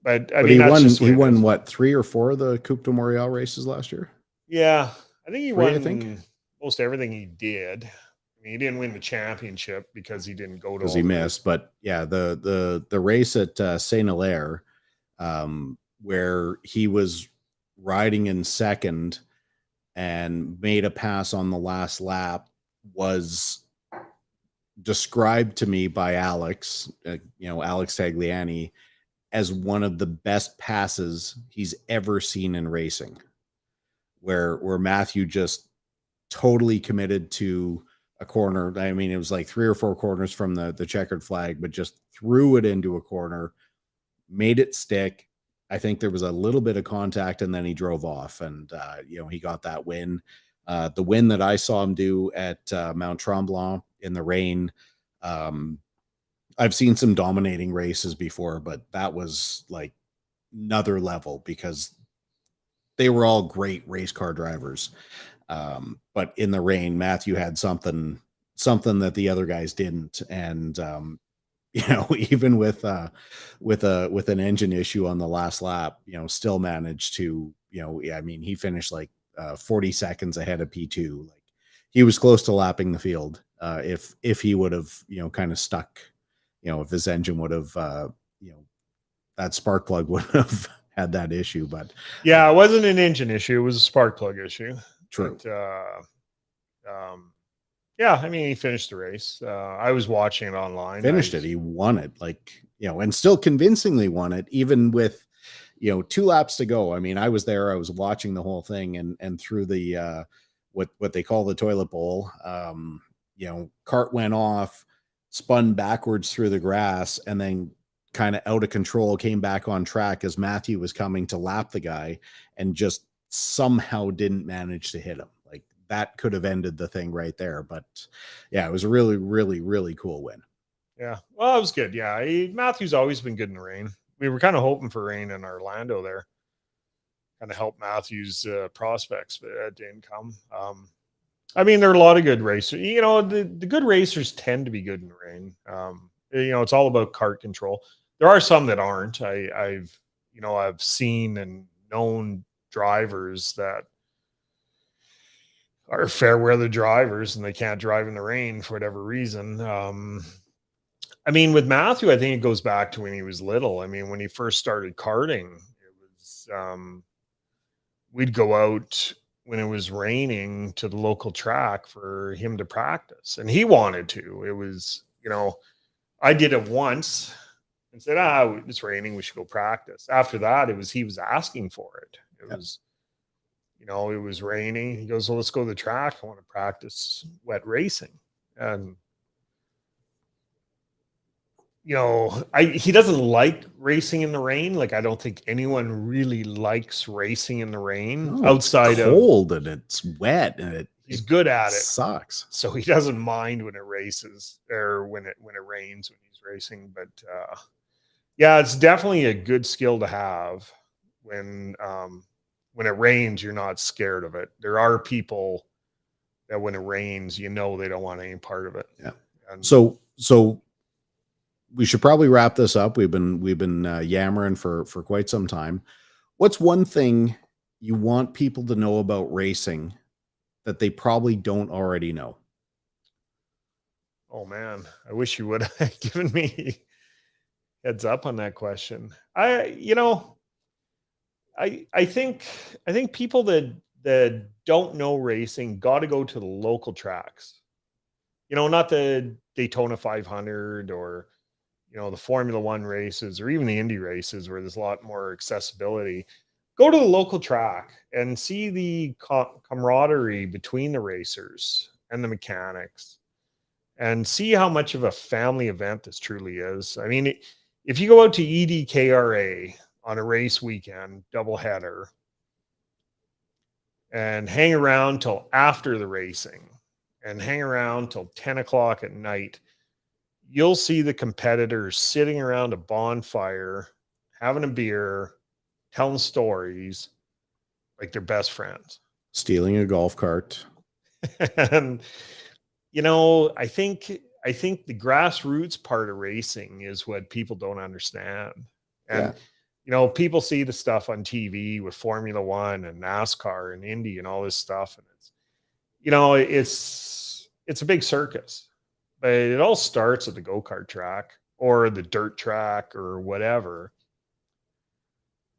But I mean, he won what, 3 or 4 of the Coupe de Montreal races last year? Yeah. I think he won most everything he did. I mean, he didn't win the championship because he didn't go to, because he missed. But yeah, the race at Saint Hilaire, where he was riding in second and made a pass on the last lap, was described to me by Alex, Alex Tagliani, as one of the best passes he's ever seen in racing, where Matthew just totally committed to a corner. I mean, it was like 3 or 4 corners from the checkered flag, but just threw it into a corner, made it stick, I think there was a little bit of contact, and then he drove off, and he got that win. The win that I saw him do at Mount Tremblant in the rain. Um, I've seen some dominating races before, but that was like another level because they were all great race car drivers. But in the rain, Matthew had something that the other guys didn't, and even with an engine issue on the last lap, still managed to, I mean, he finished like 40 seconds ahead of P2. Like he was close to lapping the field. If he would have, kind of stuck, if his engine would have, that spark plug would have had that issue. But yeah, it wasn't an engine issue; it was a spark plug issue. True. But, yeah, I mean, he finished the race. I was watching it online. Finished it. He won it, and still convincingly won it, even with, 2 laps to go. I mean, I was there. I was watching the whole thing, and through the what they call the toilet bowl. Cart went off, spun backwards through the grass, and then kind of out of control came back on track as Matthew was coming to lap the guy, and just somehow didn't manage to hit him. Like that could have ended the thing right there. But yeah, it was a really, really, really cool win. Yeah. Well, it was good. Yeah. Matthew's always been good in the rain. We were kind of hoping for rain in Orlando there. Kind of help Matthew's prospects, but it didn't come. I mean, there are a lot of good racers. The good racers tend to be good in the rain. It's all about kart control. There are some that aren't. I've seen and known drivers that are fair weather drivers and they can't drive in the rain for whatever reason. I mean, with Matthew, I think it goes back to when he was little. I mean, when he first started karting, it was we'd go out when it was raining to the local track for him to practice, and he wanted to. It was, I did it once and said, it's raining, we should go practice. After that, he was asking for it. It was, it was raining. He goes, well, let's go to the track. I want to practice wet racing. And, he doesn't like racing in the rain. Like, I don't think anyone really likes racing in the rain outside it's cold and it's wet and he's good at it. Sucks. So he doesn't mind when it races or when it rains when he's racing. But yeah, it's definitely a good skill to have when it rains, you're not scared of it. There are people that when it rains, they don't want any part of it. Yeah. And so we should probably wrap this up. We've been yammering for quite some time. What's one thing you want people to know about racing that they probably don't already know? Oh man, I wish you would have given me heads up on that question. I think people that don't know racing got to go to the local tracks. Not the Daytona 500 or the Formula One races or even the Indy races where there's a lot more accessibility. Go to the local track and see the camaraderie between the racers and the mechanics and see how much of a family event this truly is. I mean, if you go out to EDKRA on a race weekend, doubleheader, and hang around till after the racing and hang around till 10 o'clock at night, you'll see the competitors sitting around a bonfire, having a beer, telling stories like they're best friends. Stealing a golf cart. And, I think the grassroots part of racing is what people don't understand. And, people see the stuff on TV with Formula One and NASCAR and Indy and all this stuff. And it's a big circus. But it all starts at the go-kart track or the dirt track or whatever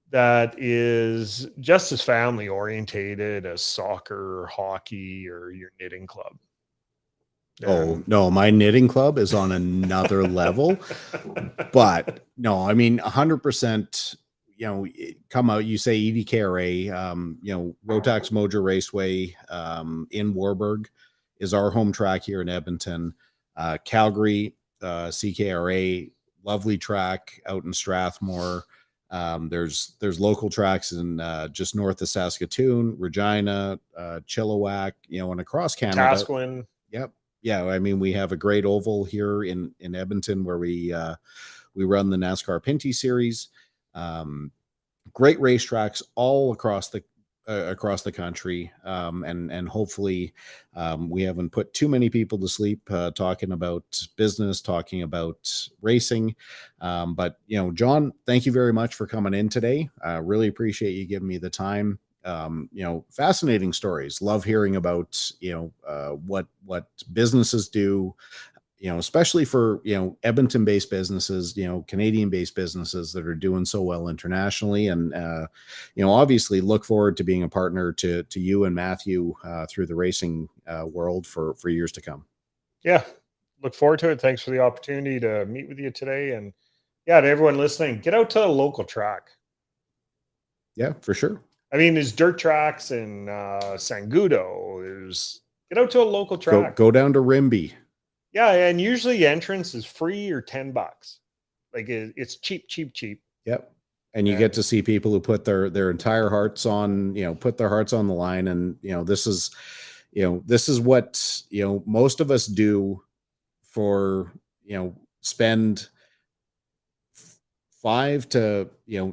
that is just as family orientated as soccer or hockey or your knitting club. Oh, no, my knitting club is on another level. But no, I mean, 100%, come out, you say EDKRA, Rotax Mojo Raceway in Warburg is our home track here in Edmonton. Calgary, CKRA, lovely track out in Strathmore. There's local tracks in just north of Saskatoon, Regina, Chilliwack, and across Canada. Tasquin. Yep. Yeah. I mean, we have a great oval here in Edmonton where we run the NASCAR Pinty Series. Great racetracks all across the country, and hopefully we haven't put too many people to sleep talking about business, talking about racing. But John, thank you very much for coming in today. Really appreciate you giving me the time. Fascinating stories. Love hearing about what businesses do, especially for, Edmonton-based businesses, Canadian-based businesses that are doing so well internationally. And, obviously look forward to being a partner to you and Matthew through the racing world for years to come. Yeah. Look forward to it. Thanks for the opportunity to meet with you today. And yeah, to everyone listening, get out to a local track. Yeah, for sure. I mean, there's dirt tracks in Sangudo. Get out to a local track. Go down to Rimby. Yeah, and usually entrance is free or $10. Like it's cheap. Yep. And you get to see people who put their entire hearts on, put their hearts on the line. And, this is what, most of us do for, spend 5 to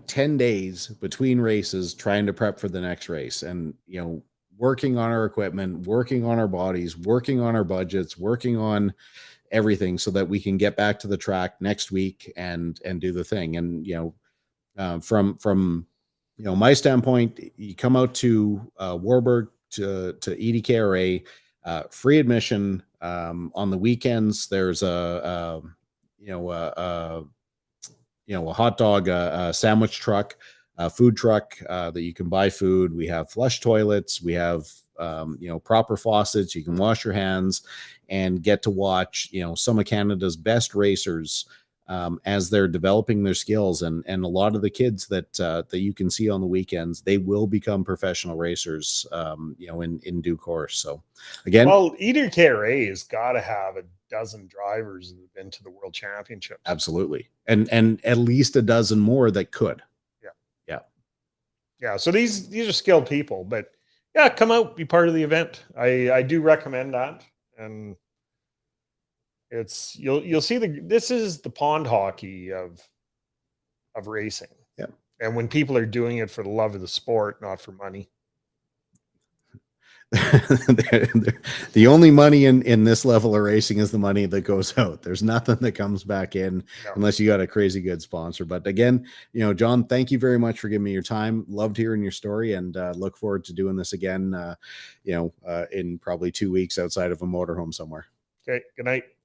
10 days between races trying to prep for the next race, and working on our equipment, working on our bodies, working on our budgets, working on everything so that we can get back to the track next week and do the thing. And from my standpoint, you come out to Warburg to EDKRA, free admission. On the weekends there's a hot dog, sandwich truck, food truck that you can buy food. We have flush toilets. We have, proper faucets. You can wash your hands and get to watch, some of Canada's best racers as they're developing their skills. And a lot of the kids that you can see on the weekends, they will become professional racers, in due course. So again, well, EDKRA has got to have a dozen drivers that have been to the World Championships. Absolutely. And at least a dozen more that could. Yeah. So these are skilled people, but yeah, come out, be part of the event. I do recommend that. And you'll see this is the pond hockey of racing. Yeah. And when people are doing it for the love of the sport, not for money. The only money in this level of racing is the money that goes out. There's nothing that comes back in unless you got a crazy good sponsor. But again, John, thank you very much for giving me your time. Loved hearing your story, and look forward to doing this again, in probably 2 weeks outside of a motorhome somewhere. Okay. Good night.